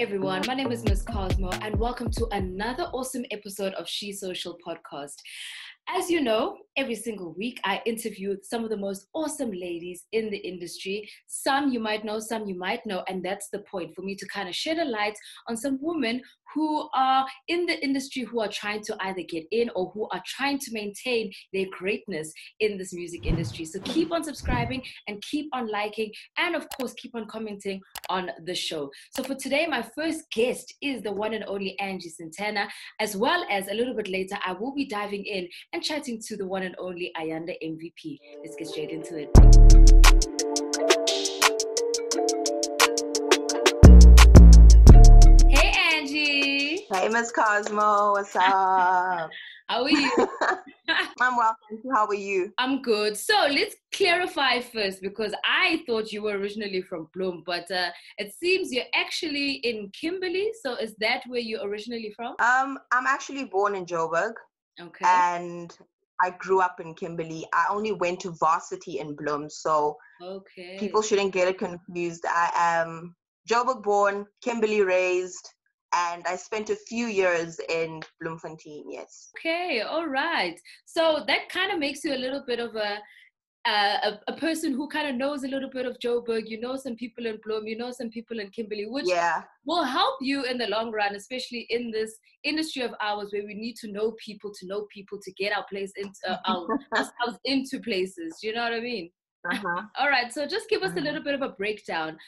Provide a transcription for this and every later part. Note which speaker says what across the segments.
Speaker 1: everyone, my name is Miss Cosmo and welcome to another awesome episode of She Social Podcast. As you know, every single week I interview some of the most awesome ladies in the industry. Some you might know, some you might know, and that's the point for me to kind of shed a light on some women who are in the industry who are trying to either get in or who are trying to maintain their greatness in this music industry. So keep on subscribing and keep on liking and of course keep on commenting on the show. So for today, my first guest is the one and only Angie Santana, as well as a little bit later, I will be diving in and chatting to the one and only Ayanda MVP. Let's get straight into it. Hey, Angie.
Speaker 2: Hey, Miss Cosmo. What's up?
Speaker 1: How are you?
Speaker 2: I'm well, thank you. How are you?
Speaker 1: I'm good. So let's clarify first, because I thought you were originally from Bloem, but it seems you're actually in Kimberley. So is that where you're originally from?
Speaker 2: I'm actually born in Joburg.
Speaker 1: Okay.
Speaker 2: And I grew up in Kimberley. I only went to varsity in Bloem, so
Speaker 1: okay,
Speaker 2: people shouldn't get it confused. I am Joburg born, Kimberley raised, and I spent a few years in Bloemfontein, yes.
Speaker 1: Okay, all right. So that kind of makes you a little bit of a person who kind of knows a little bit of Joburg. You know some people in Bloem, you know some people in Kimberley, which will help you in the long run, especially in this industry of ours where we need to know people to get our place into ourselves into places. You know what I mean?
Speaker 2: Uh-huh.
Speaker 1: All right, so just give us a little bit of a breakdown.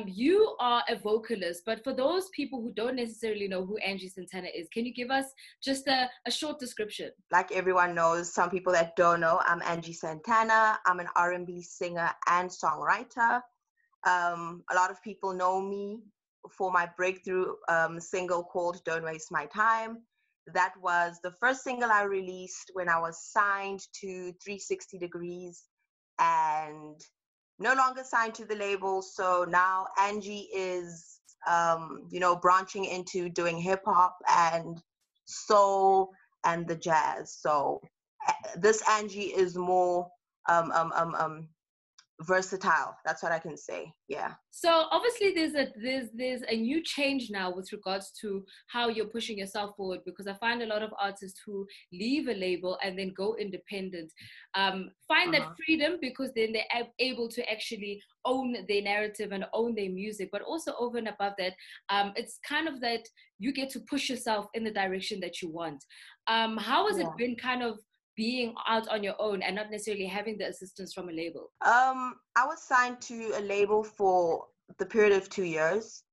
Speaker 1: You are a vocalist, but for those people who don't necessarily know who Angie Santana is, can you give us just a short description?
Speaker 2: Like everyone knows, some people that don't know, I'm Angie Santana. I'm an R&B singer and songwriter. A lot of people know me for my breakthrough single called Don't Waste My Time. That was the first single I released when I was signed to 360 Degrees. And no longer signed to the label. So now Angie is, branching into doing hip hop and soul and the jazz. So this Angie is more versatile. That's what I can say. Yeah.
Speaker 1: So obviously there's a new change now with regards to how you're pushing yourself forward, because I find a lot of artists who leave a label and then go independent find that freedom, because then they're able to actually own their narrative and own their music. But also over and above that, it's kind of that you get to push yourself in the direction that you want. How has it been kind of being out on your own and not necessarily having the assistance from a label?
Speaker 2: I was signed to a label for the period of 2 years.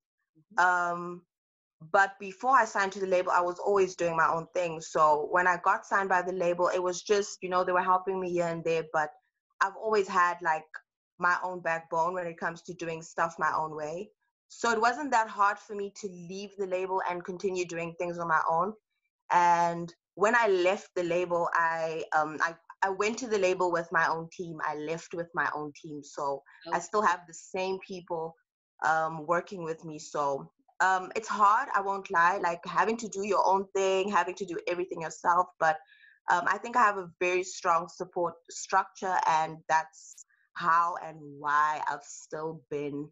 Speaker 2: But before I signed to the label, I was always doing my own thing. So when I got signed by the label, it was just, they were helping me here and there, but I've always had like my own backbone when it comes to doing stuff my own way. So it wasn't that hard for me to leave the label and continue doing things on my own. And when I left the label, I went to the label with my own team. I left with my own team. So I still have the same people working with me. So it's hard, I won't lie, like having to do your own thing, having to do everything yourself. But I think I have a very strong support structure, and that's how and why I've still been,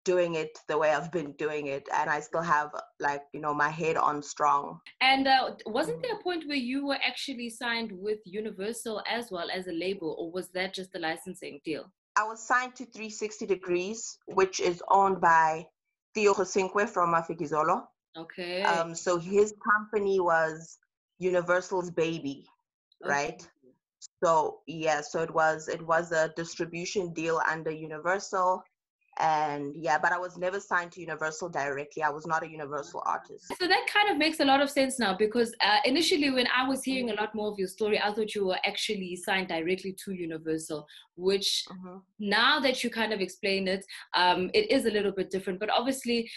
Speaker 2: doing it the way I've been doing it, and I still have my head on strong.
Speaker 1: And wasn't there a point where you were actually signed with Universal as well as a label, or was that just a licensing deal?
Speaker 2: I was signed to 360 Degrees, which is owned by Theo Josinkwe from Mafikizolo.
Speaker 1: Okay.
Speaker 2: So his company was Universal's baby, right? So so it was a distribution deal under Universal. And but I was never signed to Universal directly. I was not a Universal artist.
Speaker 1: So that kind of makes a lot of sense now, because initially when I was hearing a lot more of your story, I thought you were actually signed directly to Universal, which now that you kind of explain it, it is a little bit different. But obviously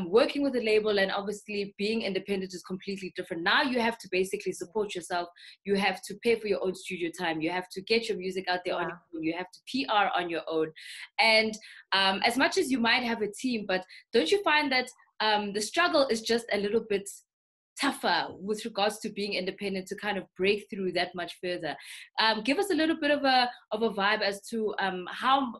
Speaker 1: working with a label and obviously being independent is completely different. Now you have to basically support yourself. You have to pay for your own studio time. You have to get your music out there on your own. You have to PR on your own. And as much as you might have a team, but don't you find that the struggle is just a little bit tougher with regards to being independent to kind of break through that much further? Give us a little bit of a vibe as to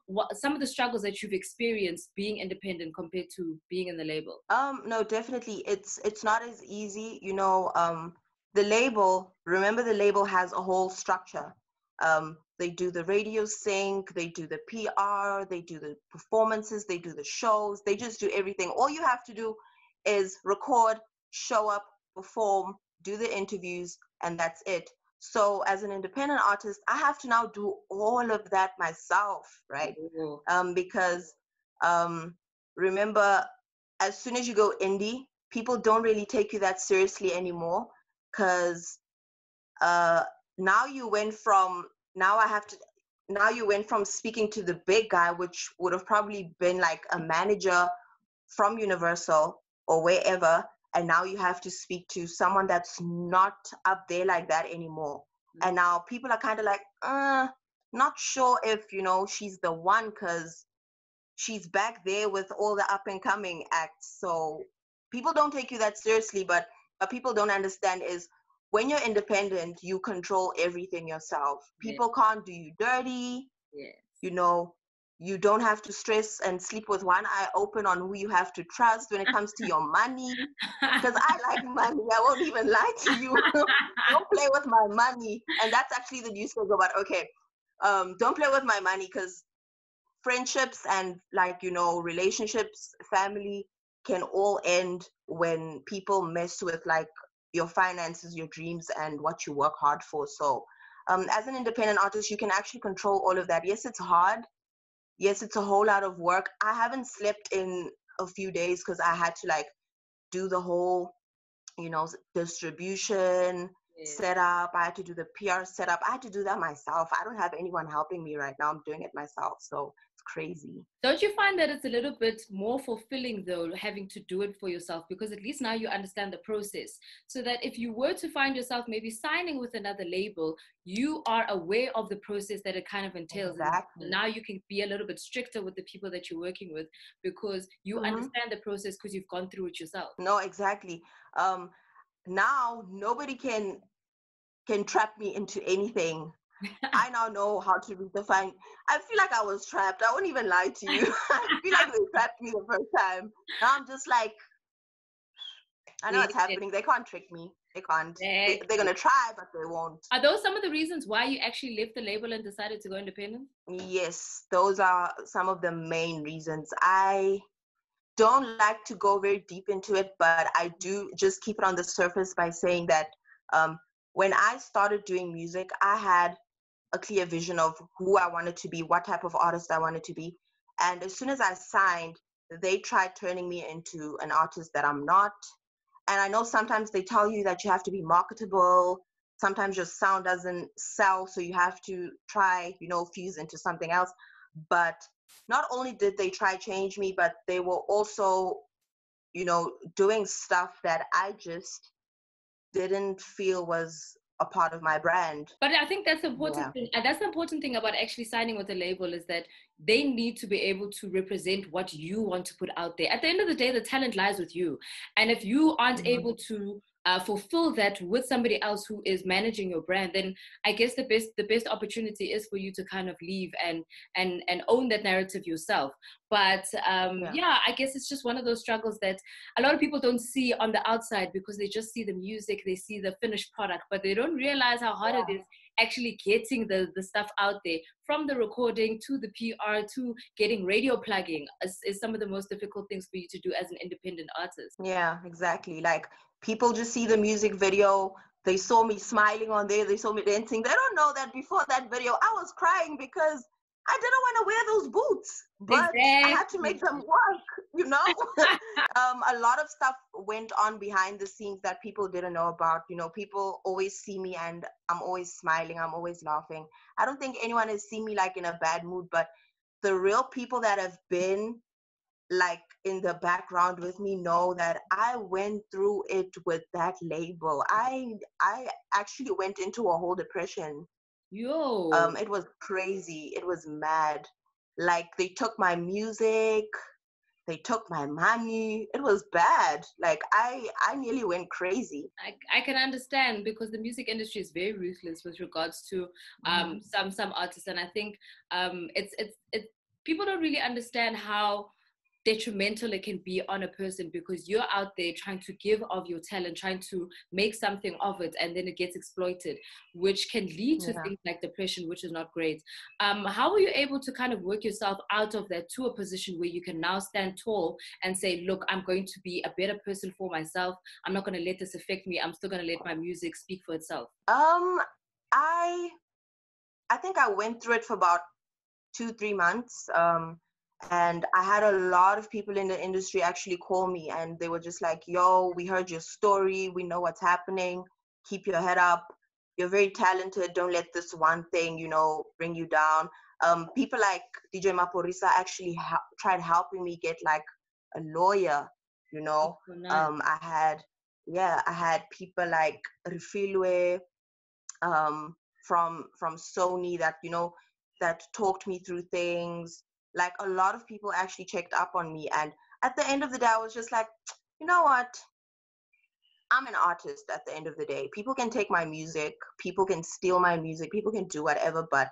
Speaker 1: what some of the struggles that you've experienced being independent compared to being in the label.
Speaker 2: No, definitely. It's not as easy, the label, remember the label has a whole structure. They do the radio sync, they do the PR, they do the performances, they do the shows, they just do everything. All you have to do is record, show up, perform, do the interviews, and that's it. So as an independent artist, I have to now do all of that myself, right? Because remember, as soon as you go indie, people don't really take you that seriously anymore, because now you went from speaking to the big guy, which would have probably been like a manager from Universal or wherever, and now you have to speak to someone that's not up there like that anymore. And now people are kind of like, not sure if she's the one, because she's back there with all the up and coming acts. So people don't take you that seriously, but what people don't understand is when you're independent, you control everything yourself. People can't do you dirty. You don't have to stress and sleep with one eye open on who you have to trust when it comes to your money. Because I like money. I won't even lie to you. Don't play with my money. And that's actually the new slogan about, okay, don't play with my money, because friendships and relationships, family can all end when people mess with like your finances, your dreams, and what you work hard for. So as an independent artist, you can actually control all of that. Yes, it's hard. Yes, it's a whole lot of work. I haven't slept in a few days because I had to like do the whole distribution setup. I had to do the PR setup. I had to do that myself. I don't have anyone helping me right now. I'm doing it myself. So it's crazy.
Speaker 1: Don't you find that it's a little bit more fulfilling though, having to do it for yourself? Because at least now you understand the process, so that if you were to find yourself maybe signing with another label, you are aware of the process that it kind of entails.
Speaker 2: Exactly.
Speaker 1: And now you can be a little bit stricter with the people that you're working with, because you understand the process because you've gone through it yourself.
Speaker 2: No, exactly. Now nobody can trap me into anything. I now know how to redefine. I feel like I was trapped. I won't even lie to you. I feel like they trapped me the first time. Now I'm just like, I know what's happening. They can't trick me. They can't. They're going to try, but they won't.
Speaker 1: Are those some of the reasons why you actually left the label and decided to go independent?
Speaker 2: Yes, those are some of the main reasons. I don't like to go very deep into it, but I do just keep it on the surface by saying that when I started doing music, I had a clear vision of who I wanted to be, what type of artist I wanted to be. And as soon as I signed, they tried turning me into an artist that I'm not. And I know sometimes they tell you that you have to be marketable. Sometimes your sound doesn't sell, so you have to try, fuse into something else. But not only did they try change me, but they were also, doing stuff that I just didn't feel was a part of my brand.
Speaker 1: But I think that's the important thing. And that's the important thing about actually signing with a label, is that they need to be able to represent what you want to put out there. At the end of the day, the talent lies with you. And if you aren't able to fulfill that with somebody else who is managing your brand, then I guess the best opportunity is for you to kind of leave and own that narrative yourself. But I guess it's just one of those struggles that a lot of people don't see on the outside, because they just see the music, they see the finished product, but they don't realize how hard it is actually getting the stuff out there, from the recording to the PR to getting radio plugging is some of the most difficult things for you to do as an independent artist.
Speaker 2: Yeah, exactly. Like, people just see the music video. They saw me smiling on there. They saw me dancing. They don't know that before that video, I was crying because I didn't want to wear those boots, but I had to make them work, A lot of stuff went on behind the scenes that people didn't know about. People always see me and I'm always smiling. I'm always laughing. I don't think anyone has seen me like in a bad mood, but the real people that have been like in the background with me know that I went through it with that label. I actually went into a whole depression. It was crazy. It was mad. Like, they took my music. They took my money. It was bad. Like I nearly went crazy.
Speaker 1: I can understand, because the music industry is very ruthless with regards to some artists, and I think it's people don't really understand how detrimental it can be on a person, because you're out there trying to give of your talent, trying to make something of it, and then it gets exploited, which can lead to
Speaker 2: Yeah.
Speaker 1: things like depression, which is not great. How were you able to kind of work yourself out of that to a position where you can now stand tall and say, look, I'm going to be a better person for myself. I'm not going to let this affect me. I'm still going to let my music speak for itself.
Speaker 2: I I think I went through it for about 2-3 months. And I had a lot of people in the industry actually call me, and they were just like, yo, we heard your story. We know what's happening. Keep your head up. You're very talented. Don't let this one thing, bring you down. People like DJ Maporisa actually tried helping me get like a lawyer, you know.
Speaker 1: Oh, nice.
Speaker 2: I had people like Rifilwe, from Sony that that talked me through things. Like a lot of people actually checked up on me, and at the end of the day, I was just like, you know what? I'm an artist. At the end of the day, people can take my music, people can steal my music, people can do whatever, but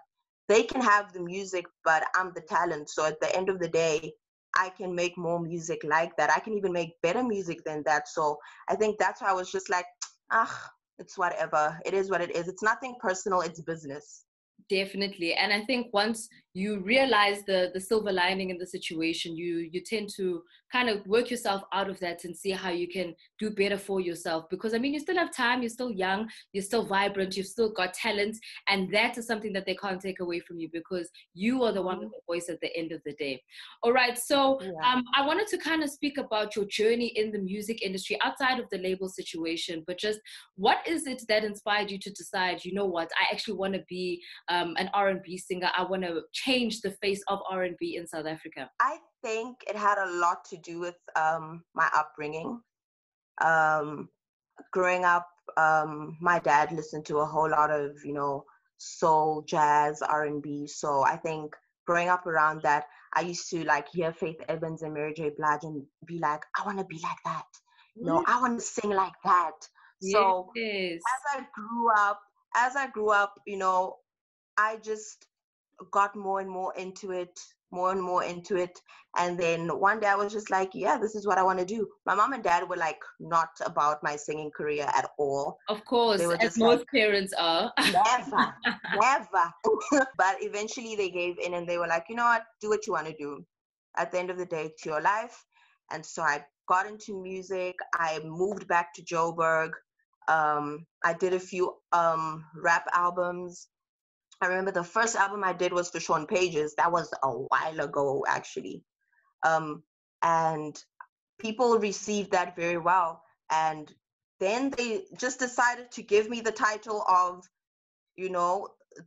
Speaker 2: they can have the music, but I'm the talent. So at the end of the day, I can make more music like that. I can even make better music than that. So I think that's why I was just like, ah, it's whatever. It is what it is. It's nothing personal. It's business.
Speaker 1: Definitely. And I think once you realize the silver lining in the situation, you tend to kind of work yourself out of that and see how you can do better for yourself. Because I mean, you still have time, you're still young, you're still vibrant, you've still got talent, and that is something that they can't take away from you, because you are the one with the voice at the end of the day. All right, so
Speaker 2: Yeah.
Speaker 1: I wanted to kind of speak about your journey in the music industry outside of the label situation, but just what is it that inspired you to decide, you know what, I actually want to be an R&B singer. I want to change the face of R&B in South Africa.
Speaker 2: I think it had a lot to do with my upbringing. Um, Growing up, my dad listened to a whole lot of, soul, jazz, R&B. So I think growing up around that, I used to like hear Faith Evans and Mary J. Blige and be like, I want to be like that. I want to sing like that. So
Speaker 1: Yes.
Speaker 2: as I grew up, I just got more and more into it, more and more into it. And then one day I was just like, yeah, this is what I want to do. My mom and dad were like not about my singing career at all.
Speaker 1: Of course,
Speaker 2: They were
Speaker 1: as
Speaker 2: just like,
Speaker 1: most parents are.
Speaker 2: never, never. But eventually they gave in and they were like, you know what, do what you want to do. At the end of the day, it's your life. And so I got into music. I moved back to Joburg. I did a few rap albums. I remember the first album I did was for Sean Pages. That was a while ago, actually. And people received that very well. And then they just decided to give me the title of,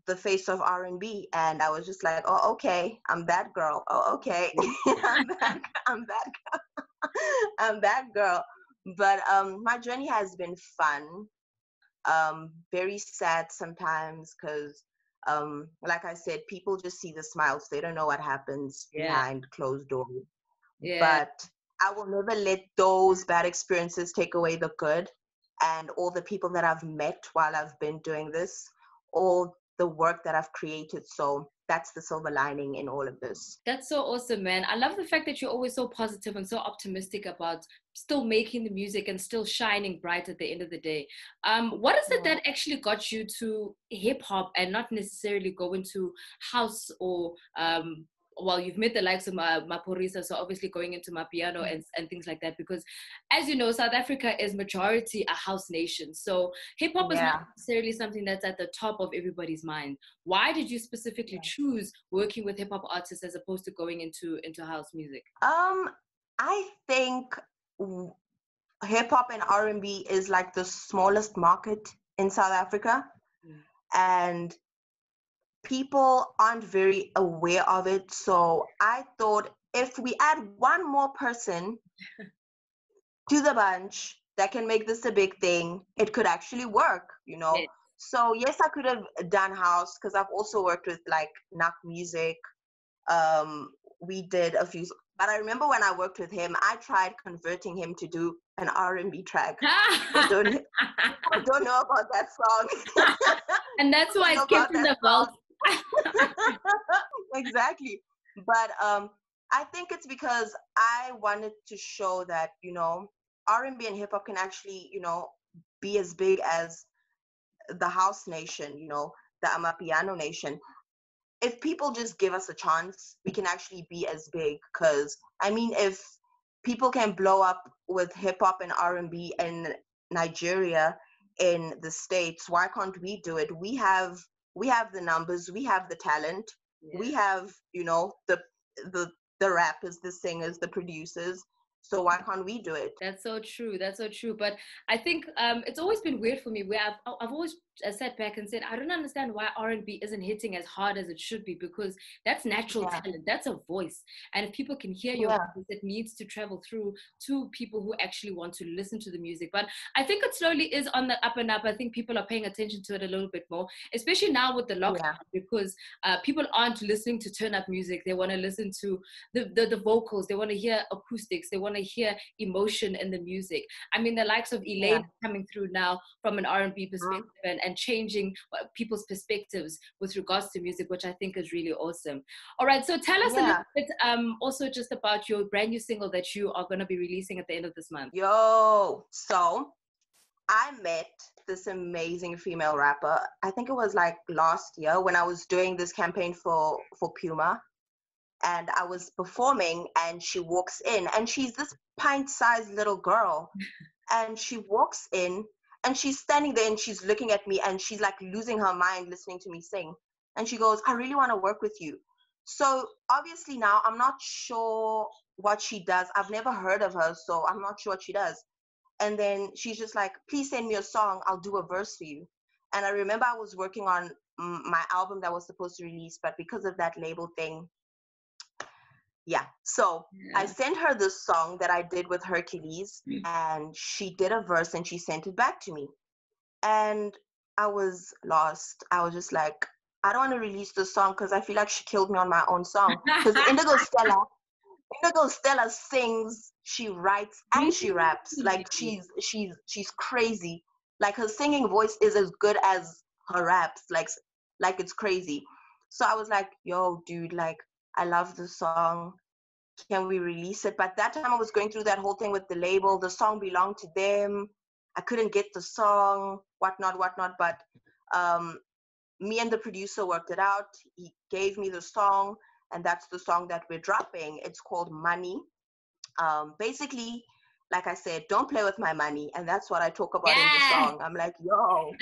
Speaker 2: the face of R&B. And I was just like, oh, okay, I'm that girl. Oh, okay. I'm that girl. But my journey has been fun. Very sad sometimes because like I said, people just see the smiles. They don't know what happens behind closed doors.
Speaker 1: Yeah.
Speaker 2: But I will never let those bad experiences take away the good and all the people that I've met while I've been doing this, all the work that I've created. So that's the silver lining in all of this.
Speaker 1: That's so awesome, man. I love the fact that you're always so positive and so optimistic about still making the music and still shining bright at the end of the day. What is it that actually got you to hip hop and not necessarily go into house or well, you've met the likes of Maporisa, so obviously going into Mapiano and things like that, because as you know, South Africa is majority a house nation. So hip hop is not necessarily something that's at the top of everybody's mind. Why did you specifically choose working with hip hop artists as opposed to going into house music?
Speaker 2: I think hip hop and R&B is like the smallest market in South Africa, and people aren't very aware of it. So I thought if we add one more person to the bunch that can make this a big thing, it could actually work,
Speaker 1: Yes.
Speaker 2: So yes, I could have done house because I've also worked with like Nak Music. We did a few But I remember when I worked with him, I tried converting him to do an R&B track. People don't know about that song.
Speaker 1: And that's why
Speaker 2: Know
Speaker 1: it kept
Speaker 2: about
Speaker 1: in
Speaker 2: that
Speaker 1: the
Speaker 2: song.
Speaker 1: vault.
Speaker 2: Exactly. But I think it's because I wanted to show that, R&B and hip hop can actually, be as big as the house nation, the Amapiano nation. If people just give us a chance, we can actually be as big. Because I mean, if people can blow up with hip hop and R&B in Nigeria, in the States, why can't we do it? We have the numbers, we have the talent, we have, the the rappers, the singers, the producers. So why can't we do it?
Speaker 1: That's so true. That's so true. But I think it's always been weird for me where I've always sat back and said, I don't understand why R&B isn't hitting as hard as it should be, because that's natural
Speaker 2: Yeah,
Speaker 1: talent. That's a voice. And if people can hear your
Speaker 2: yeah,
Speaker 1: voice, it needs to travel through to people who actually want to listen to the music. But I think it slowly is on the up and up. I think people are paying attention to it a little bit more, especially now with the
Speaker 2: yeah,
Speaker 1: lockdown, because people aren't listening to turn up music. They want to listen to the vocals. They want to hear acoustics. They want to hear emotion in the music. I mean, the likes of
Speaker 2: yeah.
Speaker 1: Elaine coming through now from an R&B
Speaker 2: Mhm.
Speaker 1: perspective, and changing people's perspectives with regards to music, which I think is really awesome. All right, so tell us a little
Speaker 2: Yeah.
Speaker 1: bit also just about your brand new single that you are going to be releasing at the end of this month.
Speaker 2: Yo, so I met this amazing female rapper. I think it was like last year when I was doing this campaign for Puma, and I was performing, and she walks in, and she's this pint-sized little girl, and she walks in, and she's standing there, and she's looking at me, and she's like losing her mind listening to me sing, and she goes, "I really want to work with you." So obviously now I'm not sure what she does. I've never heard of her, so I'm not sure what she does. And then she's just like, "Please send me a song, I'll do a verse for you." And I remember I was working on my album that was supposed to release, but because of that label thing, yeah. So I
Speaker 1: Yeah.
Speaker 2: sent her this song that I did with Hercules, and she did a verse and she sent it back to me. And I was lost. I was just like, I don't want to release this song because I feel like she killed me on my own song. Because Indigo Stella sings, she writes, and she raps. Like
Speaker 1: Really?
Speaker 2: she's crazy. Like her singing voice is as good as her raps. Like it's crazy. So I was like, yo, dude, like I love the song. Can we release it? But that time I was going through that whole thing with the label. The song belonged to them. I couldn't get the song, whatnot. But um, me and the producer worked it out. He gave me the song, and that's the song that we're dropping. It's called Money. Basically, like I said, don't play with my money, and that's what I talk about in the
Speaker 1: Yes.
Speaker 2: song. I'm like, yo,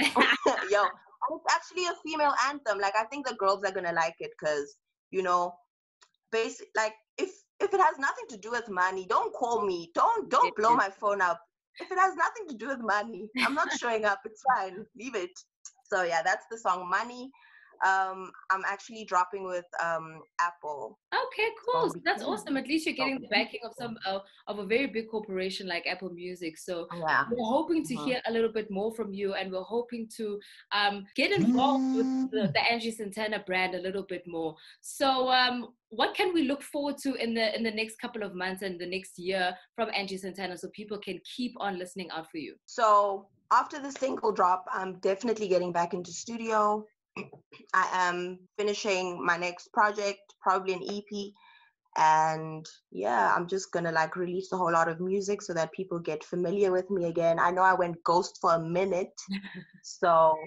Speaker 2: yo, and it's actually a female anthem. Like I think the girls are gonna like it because you know, like if it has nothing to do with money, don't call me. Don't blow my phone up. If it has nothing to do with money, I'm not showing up. It's fine. Leave it. So yeah, that's the song Money. I'm actually dropping with Apple.
Speaker 1: Okay,
Speaker 2: It's
Speaker 1: cool.
Speaker 2: gonna
Speaker 1: So
Speaker 2: be
Speaker 1: that's awesome.
Speaker 2: crazy.
Speaker 1: At least you're
Speaker 2: So
Speaker 1: getting the backing of some of a very big corporation like Apple Music. So
Speaker 2: yeah.
Speaker 1: we're hoping to
Speaker 2: Mhm.
Speaker 1: hear a little bit more from you, and we're hoping to get involved with the Angie Santana brand a little bit more. So what can we look forward to in the next couple of months and the next year from Angie Santana, so people can keep on listening out for you?
Speaker 2: So after the single drop, I'm definitely getting back into studio. I am finishing my next project, probably an EP. And yeah, I'm just gonna like release a whole lot of music so that people get familiar with me again. I know I went ghost for a minute, so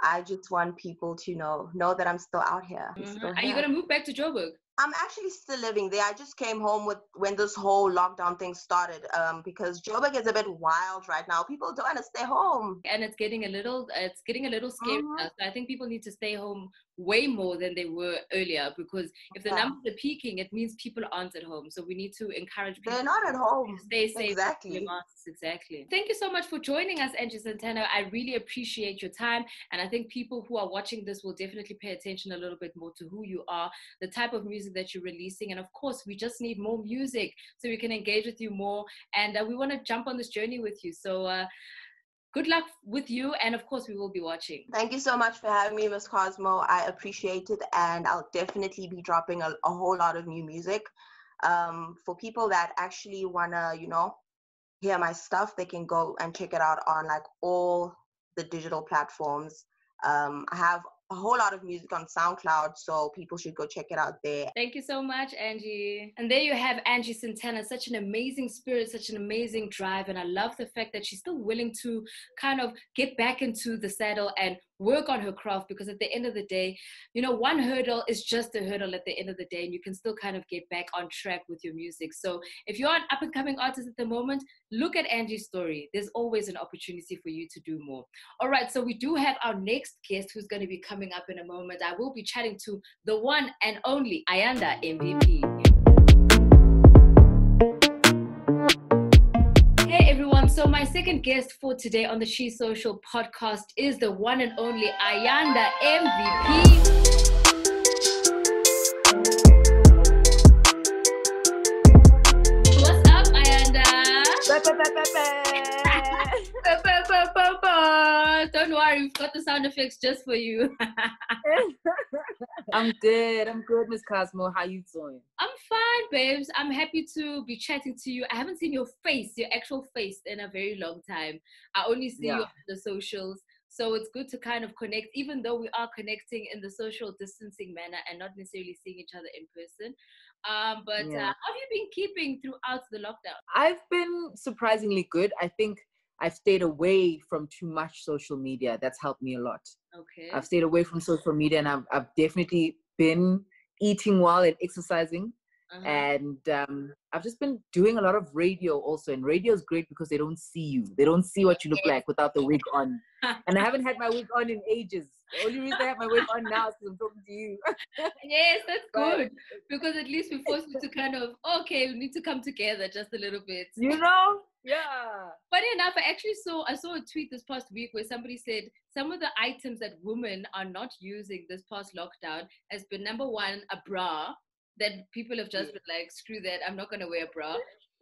Speaker 2: I just want people to know that I'm still out here. I'm still
Speaker 1: Are you
Speaker 2: here.
Speaker 1: gonna move back to Joburg?
Speaker 2: I'm actually still living there. I just came home with when this whole lockdown thing started. Because Joburg is a bit wild right now. People don't want to stay home.
Speaker 1: And it's getting a little scary
Speaker 2: Hmm.
Speaker 1: now. So I think people need to stay home way more than they were earlier, because if the
Speaker 2: Yeah,
Speaker 1: numbers are peaking, it means people aren't at home. So we need to encourage
Speaker 2: they're
Speaker 1: people
Speaker 2: not
Speaker 1: to
Speaker 2: at home.
Speaker 1: stay safe and wear
Speaker 2: Exactly.
Speaker 1: masks. Exactly. Thank you so much for joining us, Angie Santana. I really appreciate your time, and I think people who are watching this will definitely pay attention a little bit more to who you are, the type of music that you're releasing, and of course, we just need more music so we can engage with you more, and we want to jump on this journey with you. So good luck with you, and of course we will be watching.
Speaker 2: Thank you so much for having me, Miss Cosmo. I appreciate it, and I'll definitely be dropping a whole lot of new music. For people that actually want to, hear my stuff, they can go and check it out on like all the digital platforms. I have a whole lot of music on SoundCloud, so people should go check it out there.
Speaker 1: Thank you so much, Angie. And there you have Angie Santana, such an amazing spirit, such an amazing drive. And I love the fact that she's still willing to kind of get back into the saddle and work on her craft, because at the end of the day, one hurdle is just a hurdle at the end of the day, and you can still kind of get back on track with your music. So if you're an up and coming artist at the moment, look at Angie's story. There's always an opportunity for you to do more. All right, so we do have our next guest who's going to be coming up in a moment. I will be chatting to the one and only Ayanda MVP. Hey everyone, so my second guest for today on the She Social podcast is the one and only Ayanda MVP. What's up, Ayanda? Don't worry, we've got the sound effects just for you.
Speaker 3: I'm good, Miss Cosmo. How you doing?
Speaker 1: I'm fine, babes. I'm happy to be chatting to you. I haven't seen your face, your actual face, in a very long time. I only see you on the socials. So it's good to kind of connect, even though we are connecting in the social distancing manner and not necessarily seeing each other in person. How have you been keeping throughout the lockdown?
Speaker 3: I've been surprisingly good. I think I've stayed away from too much social media. That's helped me a lot.
Speaker 1: Okay.
Speaker 3: I've stayed away from social media, and I've definitely been eating well and exercising. And I've just been doing a lot of radio also. And radio is great because they don't see you. They don't see what you look like without the wig on. And I haven't had my wig on in ages. The only reason I have my wig on now is because I'm talking to you.
Speaker 1: Yes, that's good. Because at least we forced you to kind of, okay, we need to come together just a little bit.
Speaker 3: Yeah.
Speaker 1: Funny enough, I saw a tweet this past week where somebody said some of the items that women are not using this past lockdown has been, number one, a bra, that people have just been like, screw that, I'm not going to wear a bra,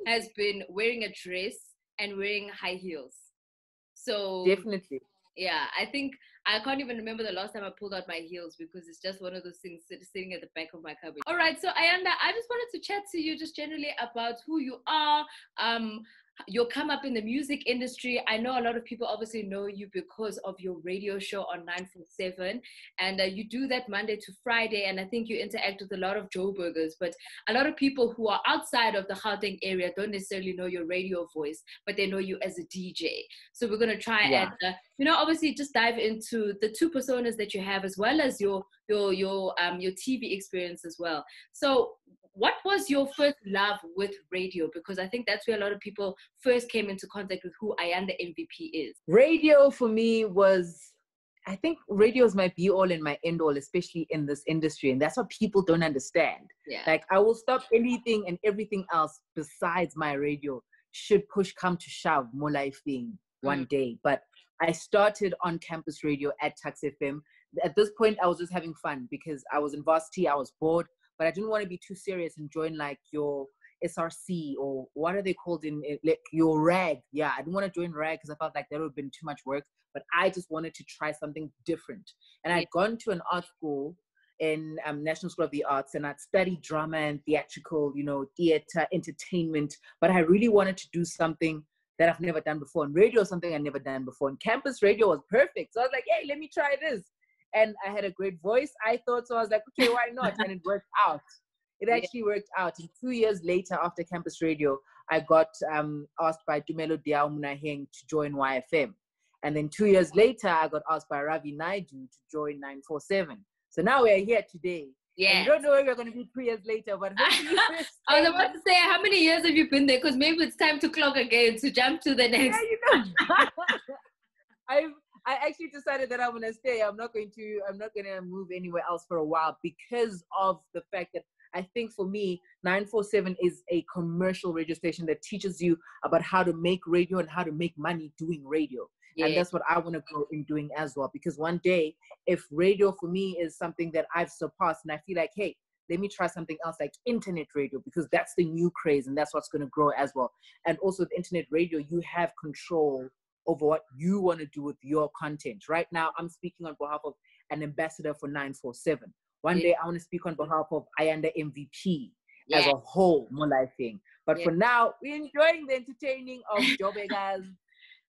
Speaker 1: has been wearing a dress and wearing high heels. So
Speaker 3: definitely.
Speaker 1: Yeah, I think I can't even remember the last time I pulled out my heels, because it's just one of those things sitting at the back of my cupboard. All right, so Ayanda, I just wanted to chat to you just generally about who you are, your come up in the music industry. I know a lot of people obviously know you because of your radio show on 947, and you do that Monday to Friday, and I think you interact with a lot of Joe Burgers, but a lot of people who are outside of the Gauteng area don't necessarily know your radio voice, but they know you as a DJ. So we're going to try and obviously just dive into the two personas that you have, as well as your TV experience as well. So what was your first love with radio? Because I think that's where a lot of people first came into contact with who Ayanda MVP is.
Speaker 3: Radio for me was, I think radio is my be all and my end all, especially in this industry. And that's what people don't understand.
Speaker 1: Yeah.
Speaker 3: Like, I will stop anything and everything else besides my radio should push come to shove, more life being one day. But I started on campus radio at Tux FM. At this point, I was just having fun because I was in varsity, I was bored, but I didn't want to be too serious and join like your SRC or what are they called in like your rag. Yeah, I didn't want to join rag because I felt like that would have been too much work, but I just wanted to try something different. And I'd gone to an art school in National School of the Arts, and I'd studied drama and theatrical, theater, entertainment, but I really wanted to do something that I've never done before. And radio is something I've never done before. And campus radio was perfect. So I was like, hey, let me try this. And I had a great voice, I thought. So I was like, okay, why not? And it worked out. It actually worked out. And 2 years later, after campus radio, I got asked by Dumelo Diao Munaheng to join YFM. And then 2 years later, I got asked by Ravi Naidu to join 947. So now we're here today. Yeah. I don't know where we're going to be 2 years later, but hopefully
Speaker 1: I was about to say, how many years have you been there? Because maybe it's time to clock again, to jump to the next.
Speaker 3: Yeah, I actually decided that I'm going to stay. I'm not going to move anywhere else for a while because of the fact that I think for me, 947 is a commercial radio station that teaches you about how to make radio and how to make money doing radio. Yeah. And that's what I want to go in doing as well. Because one day, if radio for me is something that I've surpassed and I feel like, hey, let me try something else like internet radio, because that's the new craze and that's what's going to grow as well. And also with internet radio, you have control over what you want to do with your content. Right now, I'm speaking on behalf of an ambassador for 947. One day, I want to speak on behalf of Ayanda MVP. as a whole, more life thing. But
Speaker 1: Yeah.
Speaker 3: for now, we're enjoying the entertaining of Jobegas,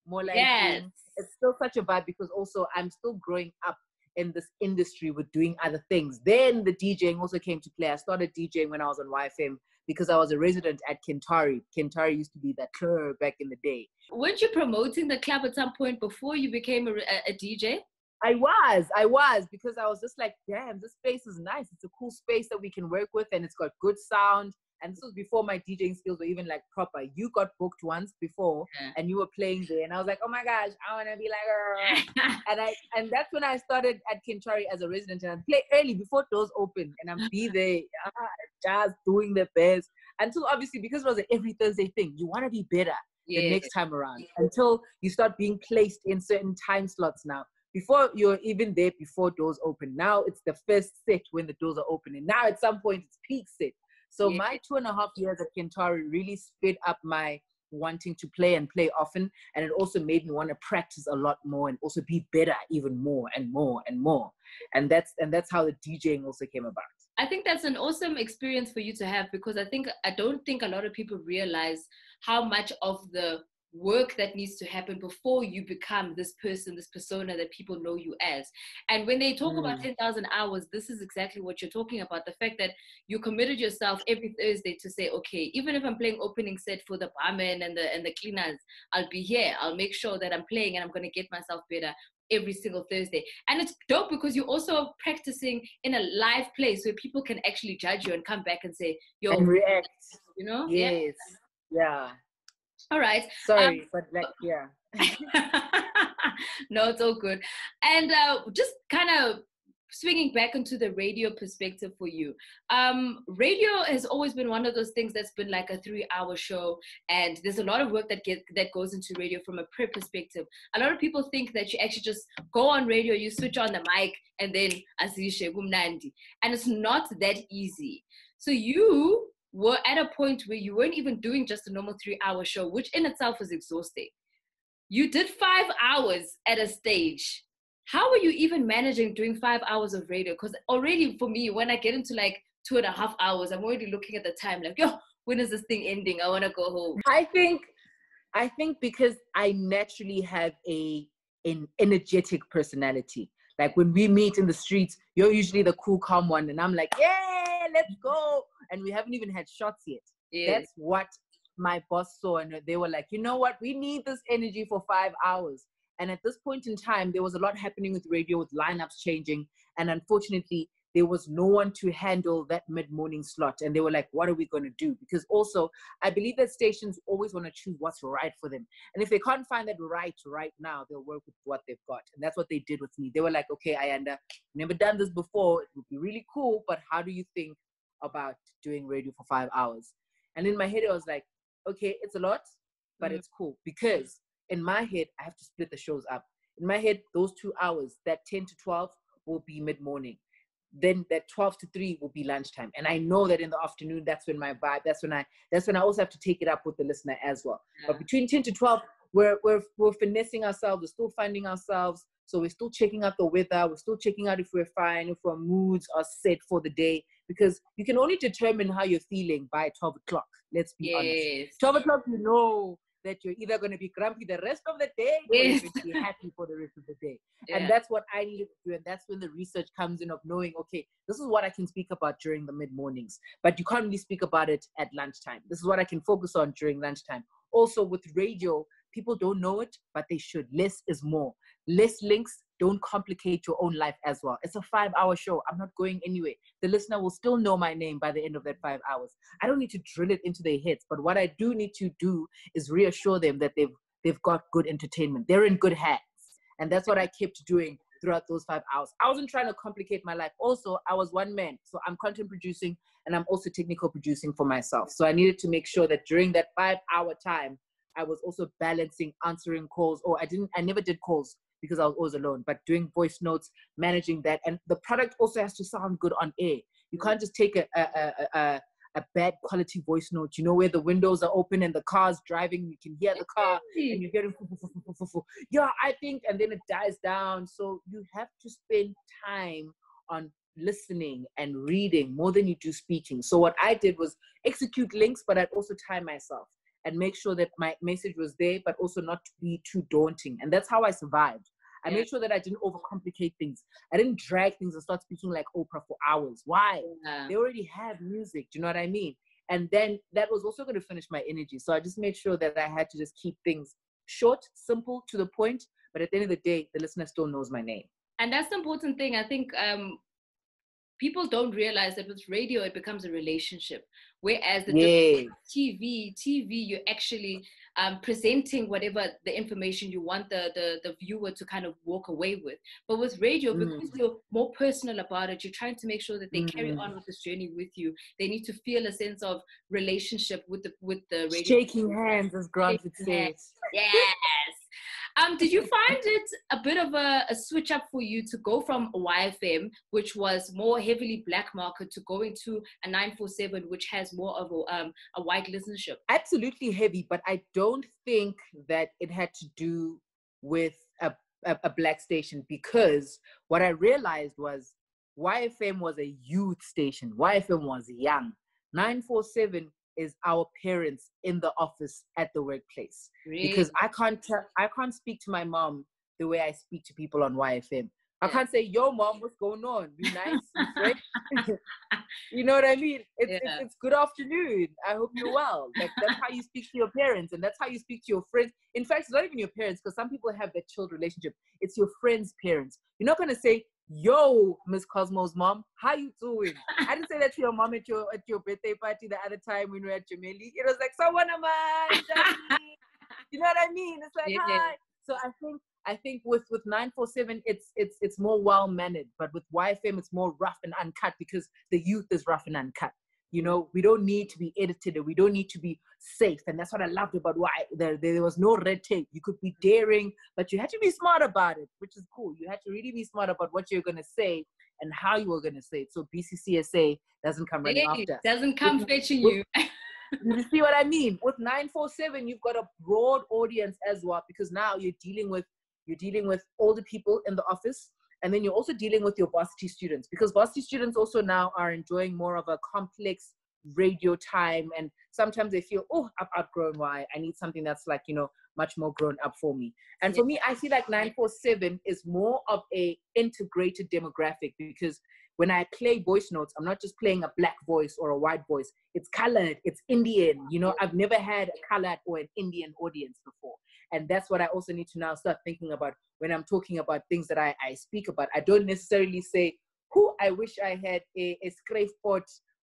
Speaker 3: more life
Speaker 1: Yes.
Speaker 3: thing. It's still such a vibe because also I'm still growing up in this industry with doing other things. Then the DJing also came to play. I started DJing when I was on YFM because I was a resident at Kintari. Kintari used to be that club back in the day.
Speaker 1: Weren't you promoting the club at some point before you became a DJ?
Speaker 3: I was, because I was just like, damn, this space is nice. It's a cool space that we can work with, and it's got good sound. And this was before my DJing skills were even like proper. You got booked once before, and you were playing there, and I was like, oh my gosh, I want to be like her. and that's when I started at Kintari as a resident, and I'd play early before doors open, and I'd be there, just doing the best. Until obviously, because it was an every Thursday thing, you want to be better the next time around. Until you start being placed in certain time slots now. Before you're even there before doors open. Now it's the first set when the doors are opening. Now at some point it's peak set. So my 2.5 years at Kintari really sped up my wanting to play and play often. And it also made me want to practice a lot more and also be better even more and more and more. And that's how the DJing also came about.
Speaker 1: I think that's an awesome experience for you to have, because I don't think a lot of people realize how much of the work that needs to happen before you become this person, this persona that people know you as. And when they talk about 10,000 hours, this is exactly what you're talking about. The fact that you committed yourself every Thursday to say, okay, even if I'm playing opening set for the barman and the cleaners, I'll be here. I'll make sure that I'm playing and I'm going to get myself better every single Thursday. And it's dope because you're also practicing in a live place where people can actually judge you and come back and say, yo,
Speaker 3: and react.
Speaker 1: You know?
Speaker 3: Yes. Yeah.
Speaker 1: All right.
Speaker 3: Sorry, but like, yeah.
Speaker 1: No, it's all good. And just kind of swinging back into the radio perspective for you. Radio has always been one of those things that's been like a 3-hour show, and there's a lot of work that goes into radio from a prep perspective. A lot of people think that you actually just go on radio, you switch on the mic, and then azishe kumnandi, and it's not that easy. So you were at a point where you weren't even doing just a normal 3-hour show, which in itself was exhausting. You did 5 hours at a stage. How are you even managing doing 5 hours of radio? Because already for me, when I get into like 2.5 hours, I'm already looking at the time like, yo, when is this thing ending? I want to go home.
Speaker 3: I think because I naturally have an energetic personality. Like when we meet in the streets, you're usually the cool, calm one. And I'm like, yeah, let's go. And we haven't even had shots yet. Yes. That's what my boss saw. And they were like, you know what? We need this energy for 5 hours. And at this point in time, there was a lot happening with radio, with lineups changing. And unfortunately, there was no one to handle that mid-morning slot. And they were like, what are we going to do? Because also, I believe that stations always want to choose what's right for them. And if they can't find that right now, they'll work with what they've got. And that's what they did with me. They were like, okay, Ayanda, never done this before. It would be really cool, but how do you think about doing radio for 5 hours? And in my head, I was like, okay, it's a lot, but it's cool. Because in my head, I have to split the shows up. In my head, those 2 hours, that 10 to 12 will be mid-morning. Then that 12 to 3 will be lunchtime. And I know that in the afternoon, that's when my vibe, that's when I also have to take it up with the listener as well. Yeah. But between 10 to 12, we're finessing ourselves, we're still finding ourselves. So we're still checking out the weather, we're still checking out if we're fine, if our moods are set for the day. Because you can only determine how you're feeling by 12 o'clock, let's be honest. 12 o'clock, you know that you're either going to be grumpy the rest of the day or you're going to be happy for the rest of the day. Yeah. And that's what I needed to do. And that's when the research comes in of knowing, okay, this is what I can speak about during the mid-mornings, but you can't really speak about it at lunchtime. This is what I can focus on during lunchtime. Also with radio, people don't know it, but they should. Less is more. Less links, don't complicate your own life as well. It's a 5-hour show. I'm not going anywhere. The listener will still know my name by the end of that 5 hours. I don't need to drill it into their heads, but what I do need to do is reassure them that they've got good entertainment. They're in good hands. And that's what I kept doing throughout those 5 hours. I wasn't trying to complicate my life. Also, I was one man. So I'm content producing and I'm also technical producing for myself. So I needed to make sure that during that 5-hour time, I was also balancing answering calls. I never did calls because I was always alone, but doing voice notes, managing that. And the product also has to sound good on air. You can't just take a bad quality voice note, you know, where the windows are open and the car's driving, you can hear the car and you're hearing, yeah, I think, and then it dies down. So you have to spend time on listening and reading more than you do speaking. So what I did was execute links, but I'd also time myself and make sure that my message was there, but also not to be too daunting. And that's how I survived. I made sure that I didn't overcomplicate things. I didn't drag things and start speaking like Oprah for hours. Why? Yeah. They already have music. Do you know what I mean? And then that was also going to finish my energy. So I just made sure that I had to just keep things short, simple, to the point. But at the end of the day, the listener still knows my name.
Speaker 1: And that's the important thing. I think people don't realize that with radio, it becomes a relationship. Whereas the TV, you're actually presenting whatever the information you want the viewer to kind of walk away with. But with radio, because you're more personal about it, you're trying to make sure that they carry on with this journey with you. They need to feel a sense of relationship with the radio.
Speaker 3: Shaking hands, as Grant would say.
Speaker 1: Yes. Did you find it a bit of a switch up for you to go from YFM, which was more heavily black market, to going to a 947, which has more of a white listenership?
Speaker 3: Absolutely heavy, but I don't think that it had to do with a black station, because what I realized was YFM was a youth station. YFM was young. 947 is our parents in the office at the workplace. Really? Because I can't speak to my mom the way I speak to people on YFM. I can't say, yo, mom, what's going on? Be nice, right? You know what I mean? It's good afternoon. I hope you're well. Like, that's how you speak to your parents, and that's how you speak to your friends. In fact, it's not even your parents, because some people have that child relationship. It's your friends' parents. You're not going to say, yo, Miss Cosmo's mom, how you doing? I didn't say that to your mom at your birthday party the other time when we were at Jameli. It was like, someone am I? You know what I mean? It's like, hi. So I think with 947, it's more well mannered, but with YFM, it's more rough and uncut, because the youth is rough and uncut. You know, we don't need to be edited, and we don't need to be safe. And that's what I loved about why there was no red tape. You could be daring, but you had to be smart about it, which is cool. You had to really be smart about what you're going to say and how you were going to say it. So BCCSA doesn't come running after.
Speaker 1: Doesn't come fetching you.
Speaker 3: You see what I mean? With 947, you've got a broad audience as well, because now you're dealing with older people in the office. And then you're also dealing with your varsity students, because varsity students also now are enjoying more of a complex radio time. And sometimes they feel, oh, I've outgrown Y. I need something that's like, you know, much more grown up for me. And for me, I feel like 947 is more of a integrated demographic, because when I play voice notes, I'm not just playing a black voice or a white voice. It's colored, it's Indian. You know, I've never had a colored or an Indian audience before. And that's what I also need to now start thinking about when I'm talking about things that I speak about. I don't necessarily say, who I wish I had a scrape pot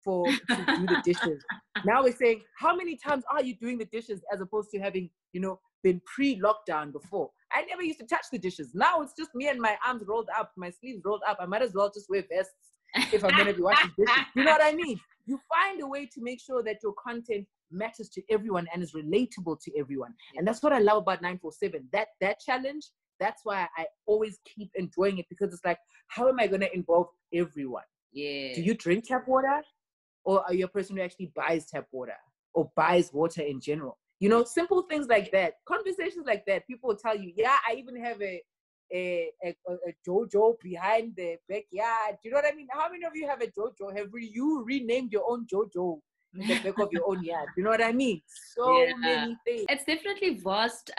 Speaker 3: to do the dishes. Now we're saying, how many times are you doing the dishes, as opposed to having, you know, been pre-lockdown before. I never used to touch the dishes. Now it's just me and my arms rolled up, my sleeves rolled up. I might as well just wear vests if I'm going to be watching dishes. You know what I mean? You find a way to make sure that your content matters to everyone and is relatable to everyone. And that's what I love about 947. That challenge, that's why I always keep enjoying it, because it's like, how am I going to involve everyone?
Speaker 1: Yeah.
Speaker 3: Do you drink tap water? Or are you a person who actually buys tap water or buys water in general? You know, simple things like that, conversations like that. People will tell you, yeah, I even have a JoJo behind the backyard. Do you know what I mean? How many of you have a JoJo? Have you renamed your own JoJo in the back of your own yard? You know what I mean? So many things.
Speaker 1: It's definitely a vast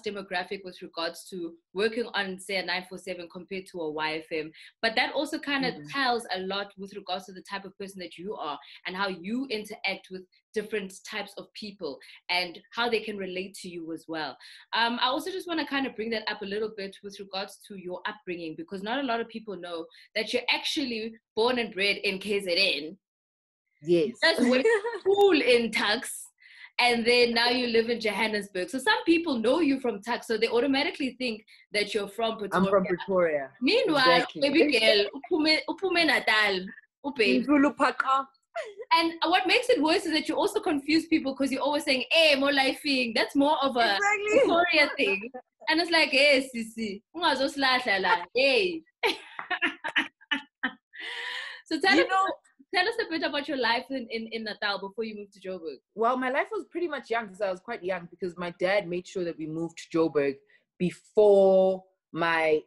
Speaker 1: demographic with regards to working on, say, a 947 compared to a YFM. But that also kind of tells a lot with regards to the type of person that you are and how you interact with different types of people and how they can relate to you as well. I also just want to kind of bring that up a little bit with regards to your upbringing, because not a lot of people know that you're actually born and bred in KZN.
Speaker 3: Yes.
Speaker 1: That's went school in Tux, and then now you live in Johannesburg. So some people know you from Tux, so they automatically think that you're from Pretoria.
Speaker 3: I'm from Pretoria.
Speaker 1: Meanwhile, baby girl, upume Natal, and what makes it worse is that you also confuse people, because you're always saying, hey, more lifing. That's more of a Pretoria thing. And it's like, hey, sisi, hey. So tell us a bit about your life in Natal before you moved to Joburg.
Speaker 3: Well, my life was pretty much young, because I was quite young, because my dad made sure that we moved to Joburg before my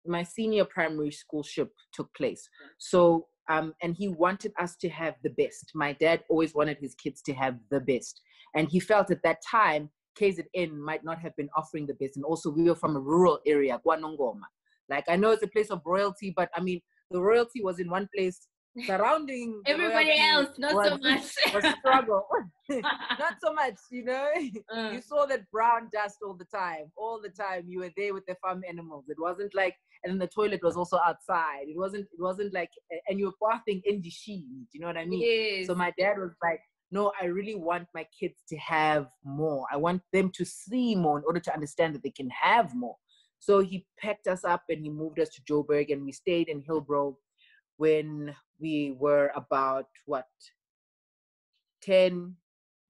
Speaker 3: my senior primary school ship took place. So, and he wanted us to have the best. My dad always wanted his kids to have the best. And he felt at that time, KZN might not have been offering the best. And also we were from a rural area, Kwanongoma. Like, I know it's a place of royalty, but I mean, the royalty was in one place. Surrounding
Speaker 1: everybody else, not so much.
Speaker 3: Was struggle. Not so much, you know. You saw that brown dust all the time. All the time you were there with the farm animals. It wasn't like, and then the toilet was also outside. It wasn't like, and you were bathing in the sheet. You know what I mean?
Speaker 1: Yes.
Speaker 3: So my dad was like, no, I really want my kids to have more. I want them to see more in order to understand that they can have more. So he packed us up and he moved us to Joburg, and we stayed in Hillbrow when we were about, 10?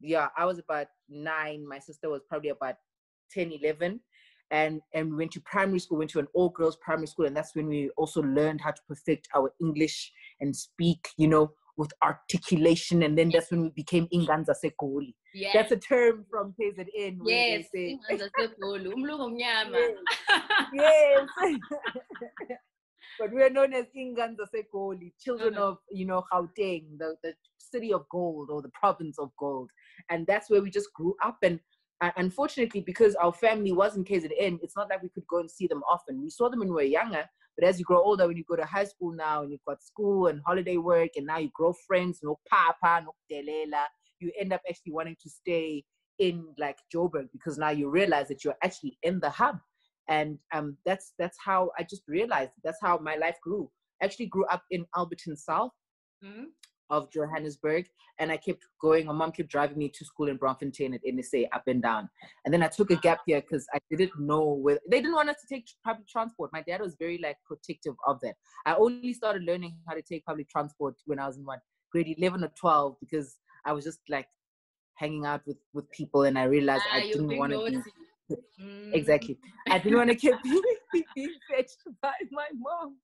Speaker 3: Yeah, I was about 9. My sister was probably about 10, 11. And we went to primary school, went to an all-girls primary school. And that's when we also learned how to perfect our English and speak, you know, with articulation. And then that's when we became Inganza Sekoli.
Speaker 1: Yes.
Speaker 3: That's a term from KZN.
Speaker 1: Yes, Inganza Sekoli.
Speaker 3: Yes. But we are known as Inganza Sekoli, children of, you know, Gauteng, the city of gold, or the province of gold. And that's where we just grew up. And unfortunately, because our family was in KZN, it's not like we could go and see them often. We saw them when we were younger, but as you grow older, when you go to high school now, and you've got school and holiday work, and now you grow friends, no papa, no delela, you end up actually wanting to stay in like Joburg, because now you realize that you're actually in the hub. And that's how I just realized, that's how my life grew. I actually grew up in Alberton South of Johannesburg, and I kept going. My mom kept driving me to school in Braamfontein at NSA, up and down. And then I took a gap year because I didn't know where, they didn't want us to take public transport. My dad was very like protective of that. I only started learning how to take public transport when I was in grade 11 or 12, because I was just like hanging out with people, and I realized I didn't want to be. Exactly. I didn't want to keep being fetched by my mom.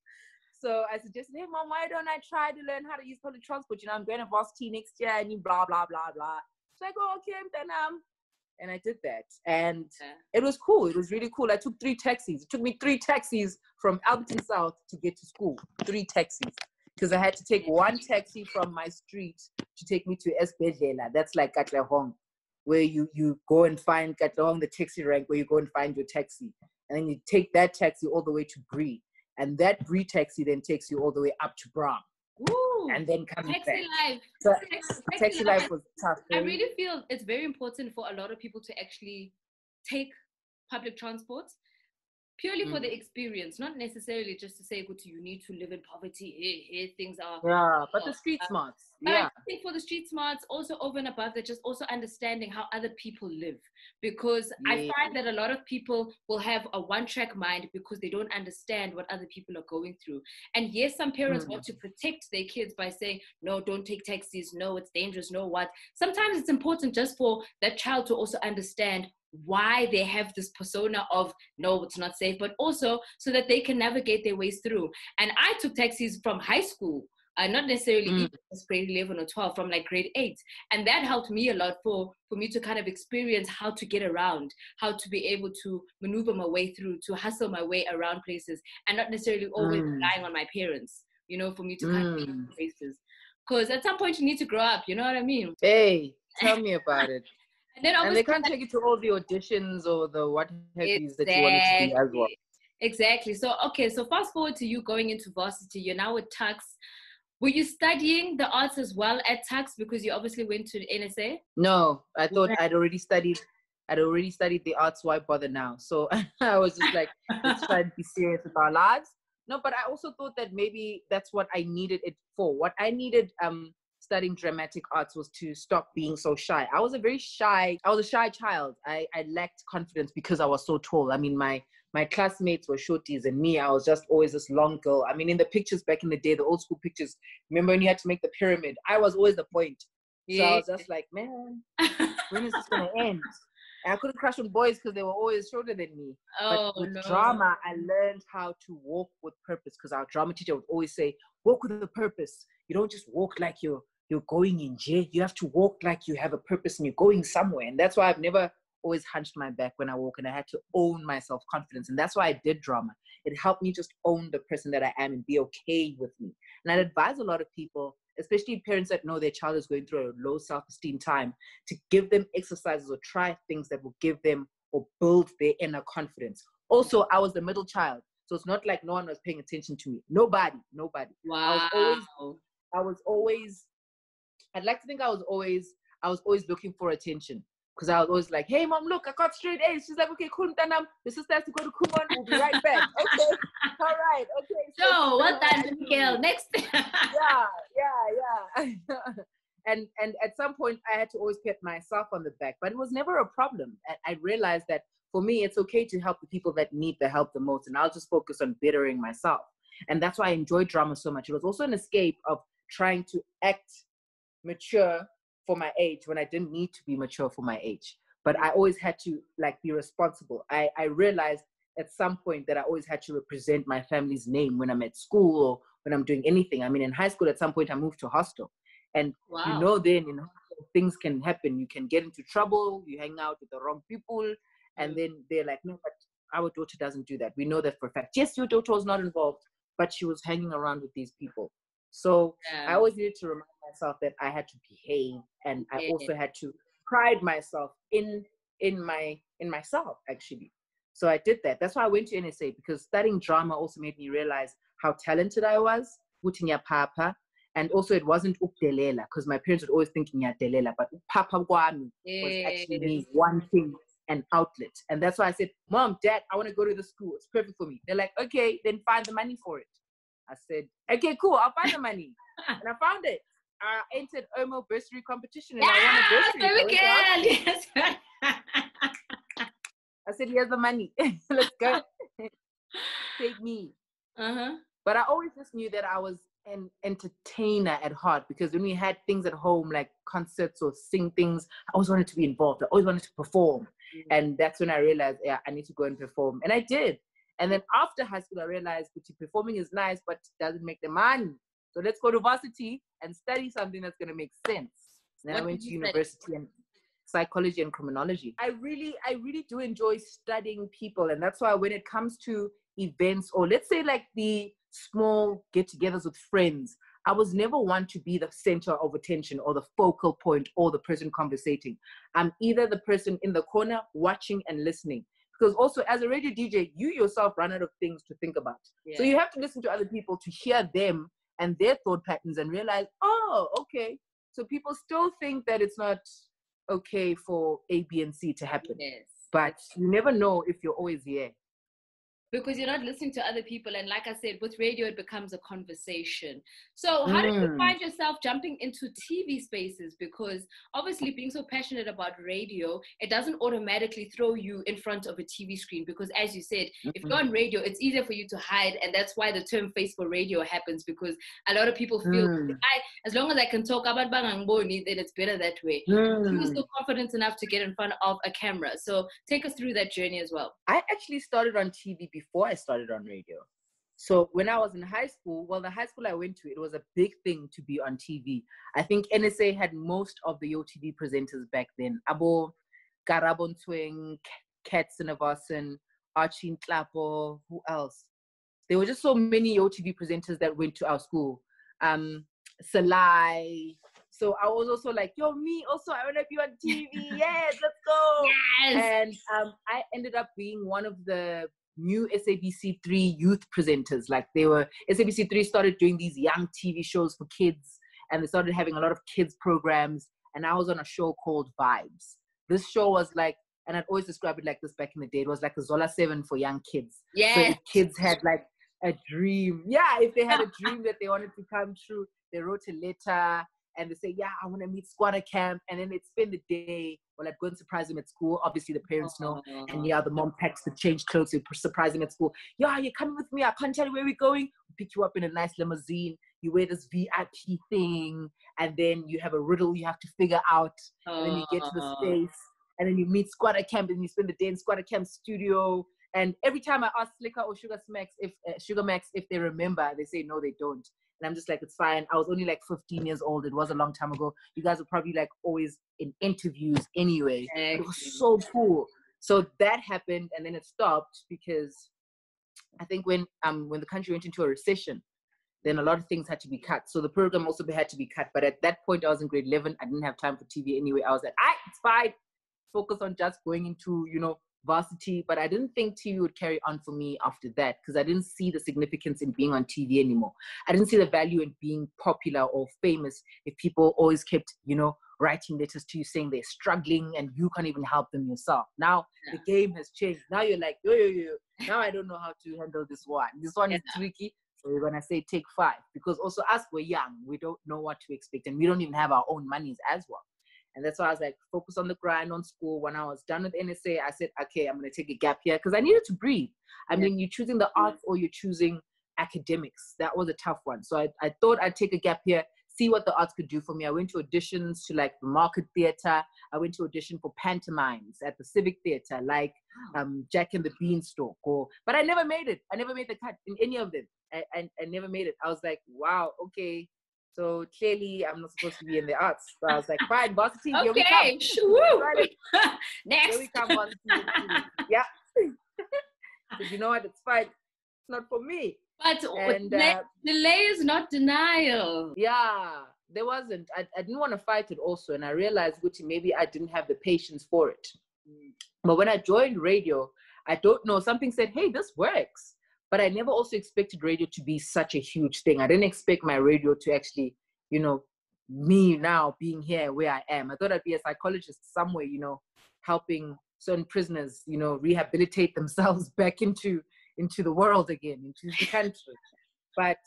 Speaker 3: So I suggested, hey, Mom, why don't I try to learn how to use public transport? You know, I'm going to varsity next year, and you blah, blah, blah, blah. So I go, okay, then and I did that. And it was cool. It was really cool. I took 3 taxis. It took me 3 taxis from Alberton South to get to school. 3 taxis. Because I had to take 1 taxi from my street to take me to Esbedlela. That's like Katlehong, where you go and find Katlehong, the taxi rank, where you go and find your taxi. And then you take that taxi all the way to Bree. And that Bree taxi then takes you all the way up to Braam.
Speaker 1: Ooh,
Speaker 3: and then coming
Speaker 1: taxi
Speaker 3: back.
Speaker 1: life.
Speaker 3: So taxi life was tough.
Speaker 1: I really feel it's very important for a lot of people to actually take public transport purely for the experience, not necessarily just to say, "Good, you need to live in poverty. Here things are."
Speaker 3: Yeah, but the street smarts. Yeah,
Speaker 1: I think for the street smarts, also over and above that, just also understanding how other people live, because I find that a lot of people will have a one-track mind because they don't understand what other people are going through. And yes, some parents want to protect their kids by saying, "No, don't take taxis. No, it's dangerous. No, what?" Sometimes it's important just for that child to also understand why they have this persona of no, it's not safe, but also so that they can navigate their ways through. And I took taxis from high school, not necessarily even grade 11 or 12, from like grade 8. And that helped me a lot for me to kind of experience how to get around, how to be able to maneuver my way through, to hustle my way around places, and not necessarily always relying on my parents, you know, for me to kind of get to places. Because at some point you need to grow up, you know what I mean?
Speaker 3: Hey, tell me about it.
Speaker 1: And
Speaker 3: they can't take you to all the auditions or the what have yous that you wanted to do as well.
Speaker 1: Exactly. So, okay, so fast forward to you going into varsity. You're now with Tux. Were you studying the arts as well at Tux because you obviously went to the NSA?
Speaker 3: No, I thought I'd already studied the arts. Why bother now? So I was just like, let's try to be serious with our lives. No, but I also thought that maybe that's what I needed it for. What I needed studying dramatic arts was to stop being so shy. I was a shy child. I lacked confidence because I was so tall. I mean, my classmates were shorties and me, I was just always this long girl. I mean, in the pictures back in the day, the old school pictures, remember when you had to make the pyramid? I was always the point. So I was just like, man, when is this going to end? And I couldn't crush on boys because they were always shorter than me. But with drama, I learned how to walk with purpose, because our drama teacher would always say, walk with a purpose. You don't just walk like you're going in jail. You have to walk like you have a purpose and you're going somewhere. And that's why I've never always hunched my back when I walk, and I had to own my self-confidence. And that's why I did drama. It helped me just own the person that I am and be okay with me. And I'd advise a lot of people, especially parents that know their child is going through a low self-esteem time, to give them exercises or try things that will give them or build their inner confidence. Also, I was the middle child, so it's not like no one was paying attention to me. Nobody.
Speaker 1: Wow.
Speaker 3: I'd like to think I was always looking for attention, because I was always like, hey mom, look, I got straight A's. She's like, okay, cool, the sister has to go to Kumon, we'll be right back. Okay, all right, okay.
Speaker 1: So well done, Miguel. Next.
Speaker 3: Yeah. And at some point I had to always pat myself on the back, but it was never a problem. I realized that for me, it's okay to help the people that need the help the most, and I'll just focus on bettering myself. And that's why I enjoyed drama so much. It was also an escape of trying to act mature for my age when I didn't need to be mature for my age. But I always had to like be responsible. I realized at some point that I always had to represent my family's name when I'm at school or when I'm doing anything. I mean, in high school, at some point I moved to hostel. And you know, then in hostel, things can happen. You can get into trouble, you hang out with the wrong people, and then they're like, no, but our daughter doesn't do that. We know that for a fact. Yes, your daughter was not involved, but she was hanging around with these people. So I always needed to remind myself that I had to behave, and I also had to pride myself in myself, actually. So I did that. That's why I went to NSA, because studying drama also made me realize how talented I was. Papa. And also it wasn't ukdelela, because my parents would always think delela, but papa kwami was actually me wanting an outlet. And that's why I said, Mom, Dad, I want to go to the school. It's perfect for me. They're like, okay, then find the money for it. I said, okay, cool, I'll find the money. And I found it. I entered Omo bursary competition, and I won a bursary.
Speaker 1: Yes.
Speaker 3: I said, here's the money. Let's go. Take me. But I always just knew that I was an entertainer at heart, because when we had things at home like concerts or sing things, I always wanted to be involved. I always wanted to perform. And that's when I realized, yeah, I need to go and perform. And I did. And then after high school, I realized that performing is nice, but it doesn't make the money. So let's go to varsity and study something that's going to make sense. And then I went to university and psychology and criminology. I really do enjoy studying people. And that's why when it comes to events, or let's say like the small get-togethers with friends, I was never one to be the center of attention or the focal point or the person conversating. I'm either the person in the corner watching and listening. Because also as a radio DJ, you yourself run out of things to think about. So you have to listen to other people to hear them and their thought patterns and realize, oh, okay. So people still think that it's not okay for A, B, and C to happen. But you never know if you're always here.
Speaker 1: Because you're not listening to other people. And like I said, with radio, it becomes a conversation. So how did you find yourself jumping into TV spaces? Because obviously being so passionate about radio, it doesn't automatically throw you in front of a TV screen. Because as you said, if you're on radio, it's easier for you to hide. And that's why the term face for radio happens, because a lot of people feel, as long as I can talk about Bangangboni, then it's better that way. You were still confident enough to get in front of a camera. So take us through that journey as well.
Speaker 3: I actually started on TV before I started on radio. So when I was in high school, well, the high school I went to, it was a big thing to be on TV. I think NSA had most of the YoTV presenters back then. Abo, Karabon Twing, Kat Sinavasan, Archie Klapo, who else? There were just so many YoTV presenters that went to our school. Salai. So I was also like, yo, me also, I want to be on TV. Yes, let's go. Yes. And I ended up being one of the new SABC3 youth presenters. Like SABC3 started doing these young TV shows for kids, and they started having a lot of kids programs. And I was on a show called Vibes. This show was like, and I'd always describe it like this back in the day, it was like a Zola 7 for young kids.
Speaker 1: Yes.
Speaker 3: So if kids had like a dream, if they had a dream that they wanted to come true, they wrote a letter and they say, yeah, I want to meet squatter camp. And then they'd spend the day, or I'd go and surprise them at school. Obviously, the parents know. And the mom packs the change clothes to surprise them at school. Yeah, you're coming with me. I can't tell you where we're going. We'll pick you up in a nice limousine. You wear this VIP thing. And then you have a riddle you have to figure out. And then you get to the space. And then you meet squatter camp and you spend the day in squatter camp studio. And every time I ask Slicker or Sugar Max if they remember, they say, no, they don't. And I'm just like, it's fine. I was only like 15 years old. It was a long time ago. You guys were probably like always in interviews anyway. It was so cool. So that happened, and then it stopped because I think when the country went into a recession, then a lot of things had to be cut. So the program also had to be cut. But at that point, I was in grade 11. I didn't have time for TV anyway. I was like, it's fine. Focus on just going into, varsity. But I didn't think TV would carry on for me after that because I didn't see the significance in being on TV anymore. I didn't see the value in being popular or famous if people always kept, writing letters to you saying they're struggling and you can't even help them yourself. Now the game has changed. Now you're like, yo. Now I don't know how to handle this one. This one is tricky. So we're going to say take 5 because also us, we're young. We don't know what to expect and we don't even have our own monies as well. And that's why I was like, focus on the grind on school. When I was done with NSA, I said, okay, I'm going to take a gap year because I needed to breathe. I mean, you're choosing the arts or you're choosing academics. That was a tough one. So I thought I'd take a gap year, see what the arts could do for me. I went to auditions to like the Market Theatre. I went to audition for pantomimes at the Civic Theatre, like Jack and the Beanstalk. But I never made it. I never made the cut in any of them. I never made it. I was like, wow, okay. So clearly I'm not supposed to be in the arts. So I was like, fine, varsity, here we come.
Speaker 1: Next.
Speaker 3: Here we come, varsity. Yeah. But you know what? It's fine. It's not for me.
Speaker 1: But delay is not denial.
Speaker 3: Yeah, there wasn't. I didn't want to fight it also. And I realized, Gucci, maybe I didn't have the patience for it. But when I joined radio, I don't know, something said, hey, this works. But I never also expected radio to be such a huge thing. I didn't expect my radio to actually, me now being here where I am. I thought I'd be a psychologist somewhere, helping certain prisoners, rehabilitate themselves back into the world again, into the country. But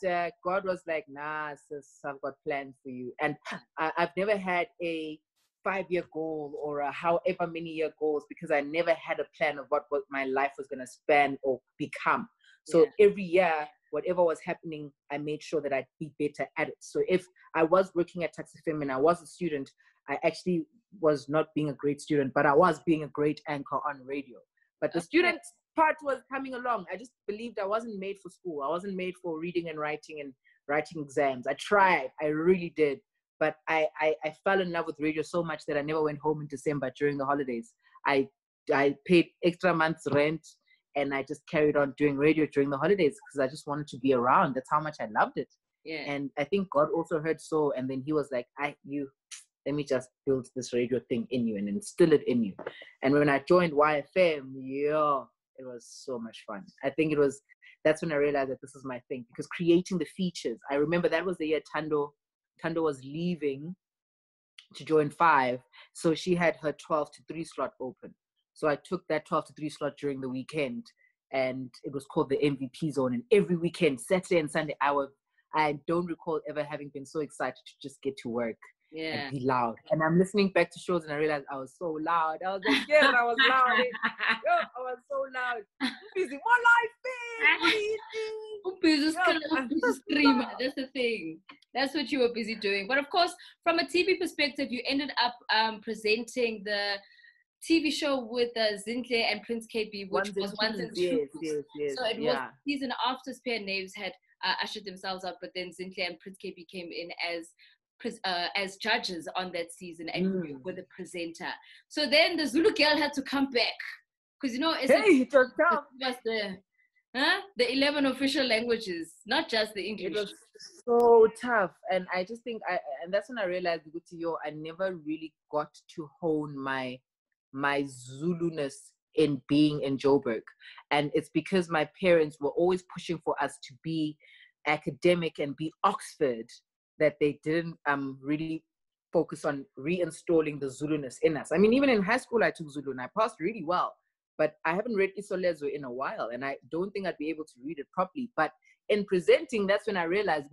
Speaker 3: God was like, nah, sis, I've got plans for you. And I've never had a 5-year goal or a however many year goals because I never had a plan of what my life was going to span or become. So every year, whatever was happening, I made sure that I'd be better at it. So if I was working at Taxi FM and I was a student, I actually was not being a great student, but I was being a great anchor on radio. But the student part was coming along. I just believed I wasn't made for school. I wasn't made for reading and writing exams. I tried. I really did. But I fell in love with radio so much that I never went home in December during the holidays. I paid extra month's rent. And I just carried on doing radio during the holidays because I just wanted to be around. That's how much I loved it. Yeah. And I think God also heard so. And then he was like, let me just build this radio thing in you and instill it in you. And when I joined YFM, it was so much fun. I think that's when I realized that this is my thing because creating the features. I remember that was the year Tando was leaving to join 5. So she had her 12 to 3 slot open. So I took that 12 to 3 slot during the weekend and it was called the MVP zone. And every weekend, Saturday and Sunday, I don't recall ever having been so excited to just get to work and be loud. And I'm listening back to shows and I realized I was so loud. I was like, I was loud. I was so loud. I'm busy. More life, babe. What are you doing?
Speaker 1: Busy screamer. That's the thing. That's what you were busy doing. But of course, from a TV perspective, you ended up presenting the TV show with Zinhle and Prince KB, which was Ones and Twos.
Speaker 3: Yes.
Speaker 1: So it was season after Spare Knaves had ushered themselves up, but then Zinhle and Prince KB came in as judges on that season and you were the presenter. So then the Zulu girl had to come back because it was the 11 official languages, not just the English.
Speaker 3: It was so tough, and I just think and that's when I realized, I never really got to hone my Zulu-ness in being in Joburg. And it's because my parents were always pushing for us to be academic and be Oxford that they didn't really focus on reinstalling the Zulu-ness in us. I mean, even in high school, I took Zulu and I passed really well, but I haven't read Isolezo in a while and I don't think I'd be able to read it properly. But in presenting, that's when I realized,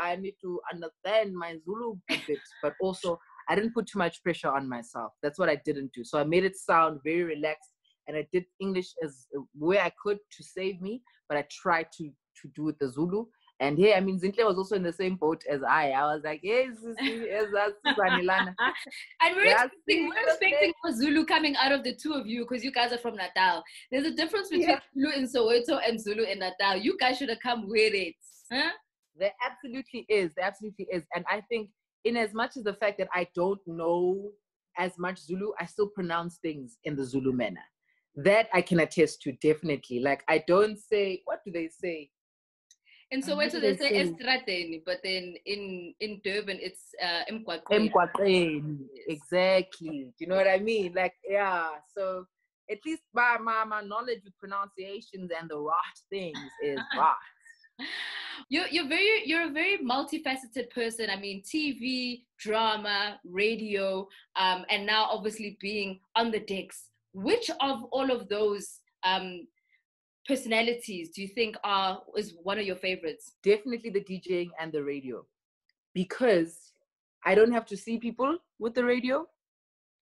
Speaker 3: I need to understand my Zulu a bit, but also I didn't put too much pressure on myself. That's what I didn't do. So I made it sound very relaxed and I did English as where I could to save me, but I tried to do it the Zulu. And hey, I mean, Zinhle was also in the same boat as I. I was like, yes, Zanilana.
Speaker 1: And we're expecting for Zulu coming out of the two of you because you guys are from Natal. There's a difference between Zulu in Soweto and Zulu in Natal. You guys should have come with it. Huh?
Speaker 3: There absolutely is. There absolutely is. And I think in as much as the fact that I don't know as much Zulu, I still pronounce things in the Zulu manner. That I can attest to, definitely. Like, I don't say, what do they say?
Speaker 1: And so
Speaker 3: What
Speaker 1: when
Speaker 3: do
Speaker 1: they
Speaker 3: they
Speaker 1: say
Speaker 3: say?
Speaker 1: Estrateni, but then in Durban it's Mkwaqweni.
Speaker 3: Emkwaqweni.
Speaker 1: Yes.
Speaker 3: Exactly. Do you know what I mean? Like, yeah. So at least by my knowledge with pronunciations and the right things is right.
Speaker 1: You're a very multifaceted person. I mean, TV, drama, radio, and now obviously being on the decks. Which of all of those personalities do you think is one of your favorites?
Speaker 3: Definitely the DJing and the radio, because I don't have to see people with the radio,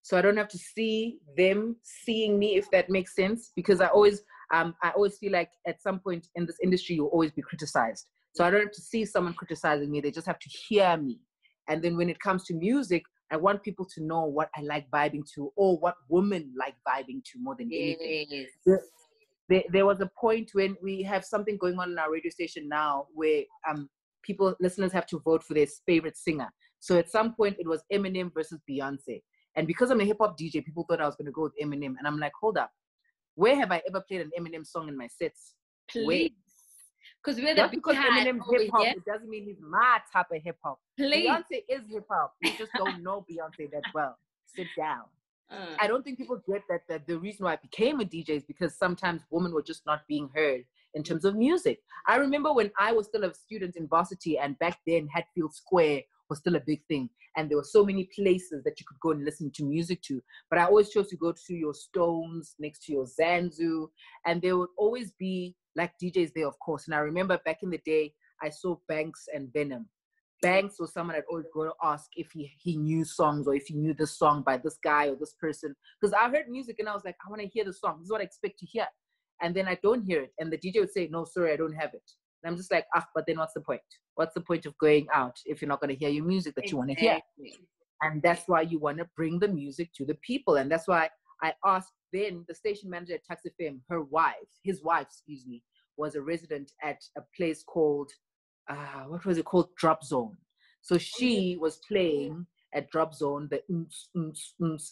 Speaker 3: so I don't have to see them seeing me, if that makes sense. Because I always feel like at some point in this industry you'll always be criticized. So I don't have to see someone criticizing me; they just have to hear me. And then when it comes to music, I want people to know what I like vibing to, or what women like vibing to more than anything.
Speaker 1: Yes.
Speaker 3: There was a point when we have something going on in our radio station now where listeners have to vote for their favorite singer. So at some point it was Eminem versus Beyonce. And because I'm a hip hop DJ, people thought I was going to go with Eminem. And I'm like, hold up. Where have I ever played an Eminem song in my sets?
Speaker 1: Please. Because we're
Speaker 3: Just
Speaker 1: the
Speaker 3: because Eminem's hip hop, it doesn't mean he's my type of hip hop. Beyonce is hip hop. You just don't know Beyonce that well. Sit down. I don't think people get that the reason why I became a DJ is because sometimes women were just not being heard in terms of music. I remember when I was still a student in varsity, and back then Hatfield Square was still a big thing. And there were so many places that you could go and listen to music to. But I always chose to go to your Stones, next to your Zanzu. And there would always be like DJs there, of course. And I remember back in the day, I saw Banks and Venom. Banks was someone I'd always go to ask if he knew songs, or if he knew this song by this guy or this person. Because I heard music and I was like, I want to hear the song. This is what I expect to hear. And then I don't hear it. And the DJ would say, no, sorry, I don't have it. And I'm just like, but then what's the point? What's the point of going out if you're not going to hear your music that you want to hear? And that's why you want to bring the music to the people. And that's why I asked then the station manager at Tax FM, his wife, was a resident at a place called, what was it called? Drop Zone. So she was playing at Drop Zone, the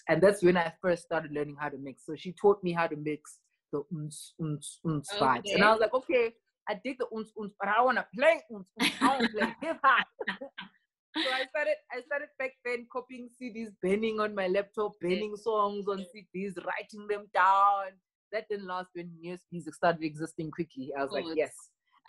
Speaker 3: and that's when I first started learning how to mix. So she taught me how to mix the vibes. And I was like, okay, I dig the but I don't want to play I want to play hip hop. So I started back then copying CDs, burning on my laptop, burning songs on CDs, writing them down. That didn't last when music started existing quickly. I was like, yes.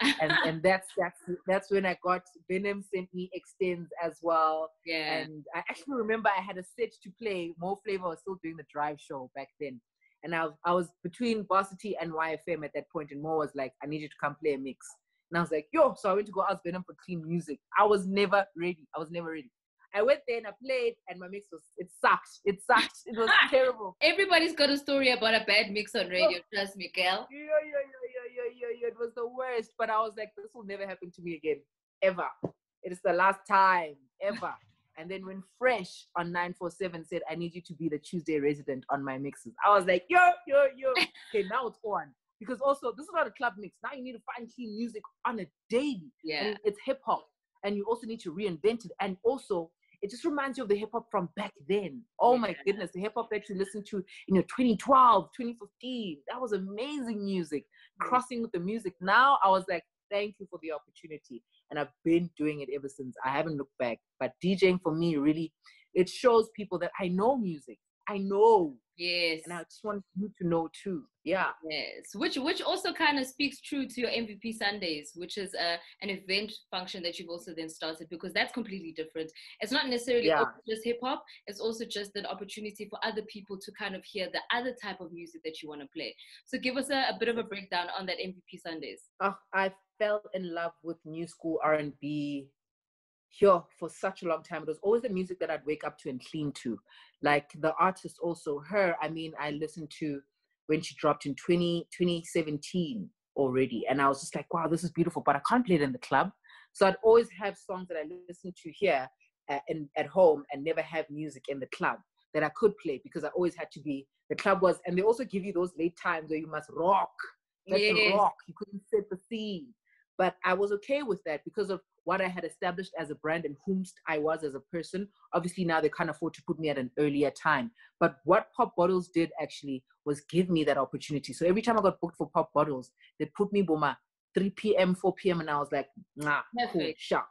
Speaker 3: And that's when I got Venom sent me Extends as well.
Speaker 1: Yeah.
Speaker 3: And I actually remember I had a set to play. Mo Flavor was still doing the drive show back then. And I was between Varsity and YFM at that point, and Mo was like, I need you to come play a mix. And I was like, yo, so I went to go ask Venom for clean music. I was never ready. I went there and I played, and my mix it sucked. It was terrible.
Speaker 1: Everybody's got a story about a bad mix on radio. Trust me, girl.
Speaker 3: Yeah. It was the worst. But I was like, this will never happen to me again. Ever. It is the last time. Ever. And then when Fresh on 947 said, I need you to be the Tuesday resident on my mixes, I was like, yo. Okay, now it's on. Because also, this is not a club mix. Now you need to find clean music on a daily.
Speaker 1: Yeah.
Speaker 3: And it's hip hop. And you also need to reinvent it. And also, it just reminds you of the hip hop from back then. Oh my goodness, the hip hop that you listened to in 2012, 2015. That was amazing music. Crossing with the music. Now I was like, thank you for the opportunity. And I've been doing it ever since. I haven't looked back. But DJing for me, really, it shows people that I know music. I know.
Speaker 1: Yes.
Speaker 3: And I just want you to know too. Yeah.
Speaker 1: Yes. Which also kind of speaks true to your MVP Sundays, which is an event function that you've also then started, because that's completely different. It's not necessarily just hip hop. It's also just an opportunity for other people to kind of hear the other type of music that you want to play. So give us a bit of a breakdown on that MVP Sundays.
Speaker 3: I fell in love with new school R&B here for such a long time. It was always the music that I'd wake up to and clean to. Like the artist also, I listened to when she dropped in 2017 already. And I was just like, wow, this is beautiful, but I can't play it in the club. So I'd always have songs that I listened to here at home and never have music in the club that I could play, because I always had to be, the club was, and they also give you those late times where you must rock. You couldn't set the scene. But I was okay with that because of what I had established as a brand and whomst I was as a person. Obviously, now they can't afford to put me at an earlier time. But what Pop Bottles did actually was give me that opportunity. So every time I got booked for Pop Bottles, they put me Boma 3 p.m., 4 p.m. and I was like, nah, cool, sharp.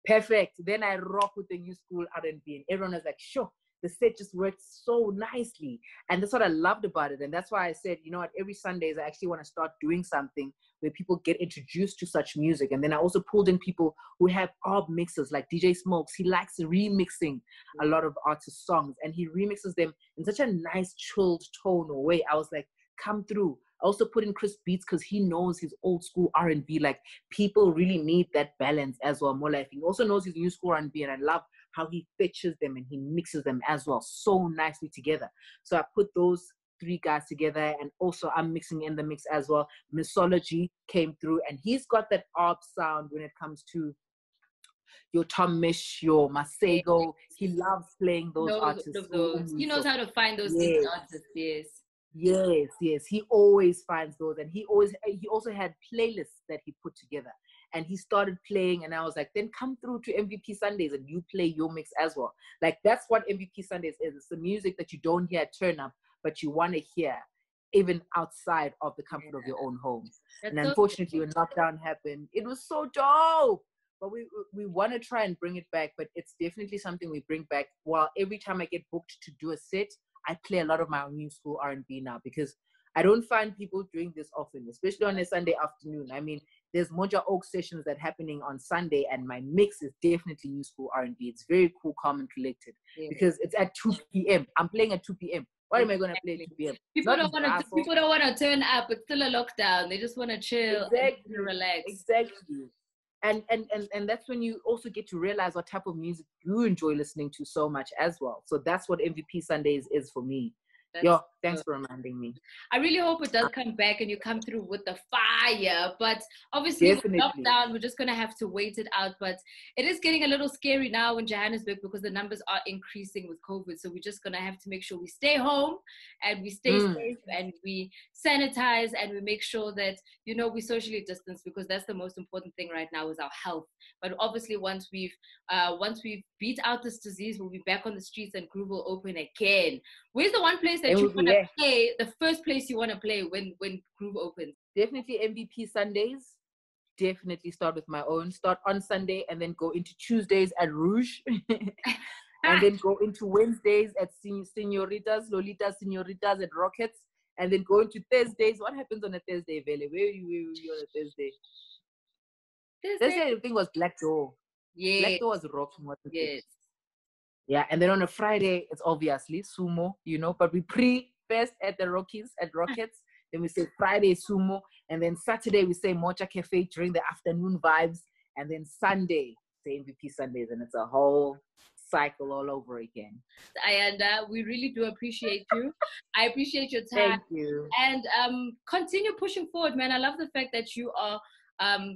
Speaker 3: Perfect. Then I rock with the new school R&B and everyone was like, sure. The set just worked so nicely. And that's what I loved about it. And that's why I said, you know what, every Sundays I actually want to start doing something where people get introduced to such music. And then I also pulled in people who have odd mixes, like DJ Smokes. He likes remixing a lot of artists' songs and he remixes them in such a nice, chilled tone or way. I was like, come through. I also put in Chris Beats because he knows his old school R&B. Like, people really need that balance as well, more like he also knows his new school R&B, and I love how he fetches them and he mixes them as well so nicely together. So I put those three guys together, and also I'm mixing in the mix as well. Mixology came through, and he's got that ARP sound when it comes to your Tom Mish, your Masego. He loves playing those artists.
Speaker 1: He knows how to find those artists, yes.
Speaker 3: Yes. He always finds those, and he also had playlists that he put together. And he started playing, and I was like, then come through to MVP Sundays and you play your mix as well. Like, that's what MVP Sundays is. It's the music that you don't hear at turn up, but you want to hear even outside of the comfort of your own home. That's and unfortunately, when lockdown happened, it was so dope. But we want to try and bring it back, but it's definitely something we bring back. While every time I get booked to do a set, I play a lot of my new school R&B now, because I don't find people doing this often, especially on a Sunday afternoon. I mean, there's Moja Oak sessions that happening on Sunday, and my mix is definitely new school R&B. It's very cool, calm, and collected, because it's at 2 p.m. I'm playing at 2 p.m. What am I going to play at 2 p.m.?
Speaker 1: People don't want to turn up. It's still a lockdown. They just want to chill and relax.
Speaker 3: Exactly. And that's when you also get to realize what type of music you enjoy listening to so much as well. So that's what MVP Sundays is for me. Thanks for reminding me.
Speaker 1: I really hope it does come back and you come through with the fire. But obviously, with lockdown, we're just going to have to wait it out. But it is getting a little scary now in Johannesburg because the numbers are increasing with COVID. So we're just going to have to make sure we stay home and we stay safe and we sanitize and we make sure that, you know, we socially distance, because that's the most important thing right now is our health. But obviously, once we've beat out this disease, we'll be back on the streets and Groove will open again. Where's the one place that you want to play, the first place you want to play when Groove opens?
Speaker 3: Definitely MVP Sundays. Definitely start with my own. Start on Sunday and then go into Tuesdays at Rouge. And then go into Wednesdays at Senoritas, Lolitas, Senoritas at Rockets. And then go into Thursdays. What happens on a Thursday, Vele? Where are you on a Thursday? Thursday, I think, was Black Door.
Speaker 1: Yeah.
Speaker 3: Black Door was rocking.
Speaker 1: Yes.
Speaker 3: Yeah, and then on a Friday, it's obviously Sumo, you know, but we first at the Rockets, then we say Friday Sumo, and then Saturday we say Mocha Cafe during the afternoon vibes, and then Sunday, say MVP Sundays, and it's a whole cycle all over again.
Speaker 1: Ayanda, we really do appreciate you. I appreciate your time.
Speaker 3: Thank you.
Speaker 1: And continue pushing forward, man. I love the fact that you are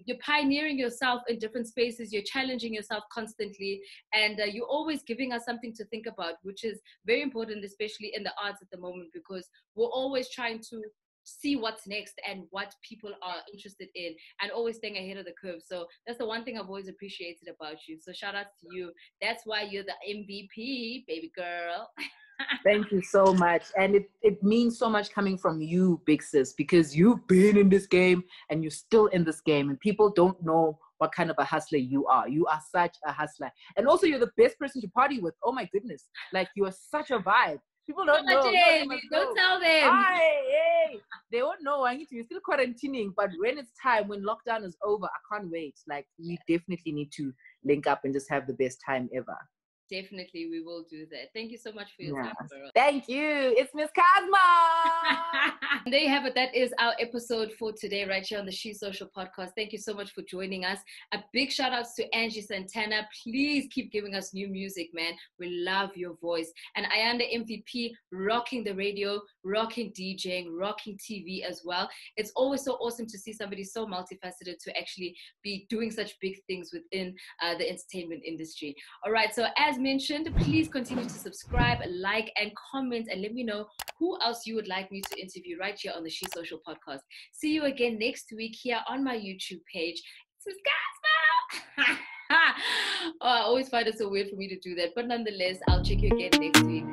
Speaker 1: you're pioneering yourself in different spaces, you're challenging yourself constantly, and you're always giving us something to think about, which is very important, especially in the arts at the moment, because we're always trying to see what's next and what people are interested in, and always staying ahead of the curve. So that's the one thing I've always appreciated about you. So shout out to you. That's why you're the MVP, baby girl.
Speaker 3: Thank you so much. And it means so much coming from you, big sis, because you've been in this game and you're still in this game, and people don't know what kind of a hustler you are. You are such a hustler. And also, you're the best person to party with. Oh my goodness. Like, you are such a vibe. People don't know.
Speaker 1: Don't tell them.
Speaker 3: Hey, they won't know. You're still quarantining, but when it's time, when lockdown is over, I can't wait. Like, we definitely need to link up and just have the best time ever.
Speaker 1: Definitely, we will do that. Thank you so much for your time, girl.
Speaker 3: Thank you. It's Miss Cosmo.
Speaker 1: There you have it. That is our episode for today, right here on the She Social podcast. Thank you so much for joining us. A big shout out to Angie Santana. Please keep giving us new music, man. We love your voice. And Ayanda MVP, rocking the radio, rocking DJing, rocking TV as well. It's always so awesome to see somebody so multifaceted to actually be doing such big things within the entertainment industry. All right, so as mentioned, please continue to subscribe, like, and comment, and let me know who else you would like me to interview right here on the She Social podcast. See you again next week here on my YouTube page. It's Miss Cosmo. Oh, I always find it so weird for me to do that. But nonetheless, I'll check you again next week.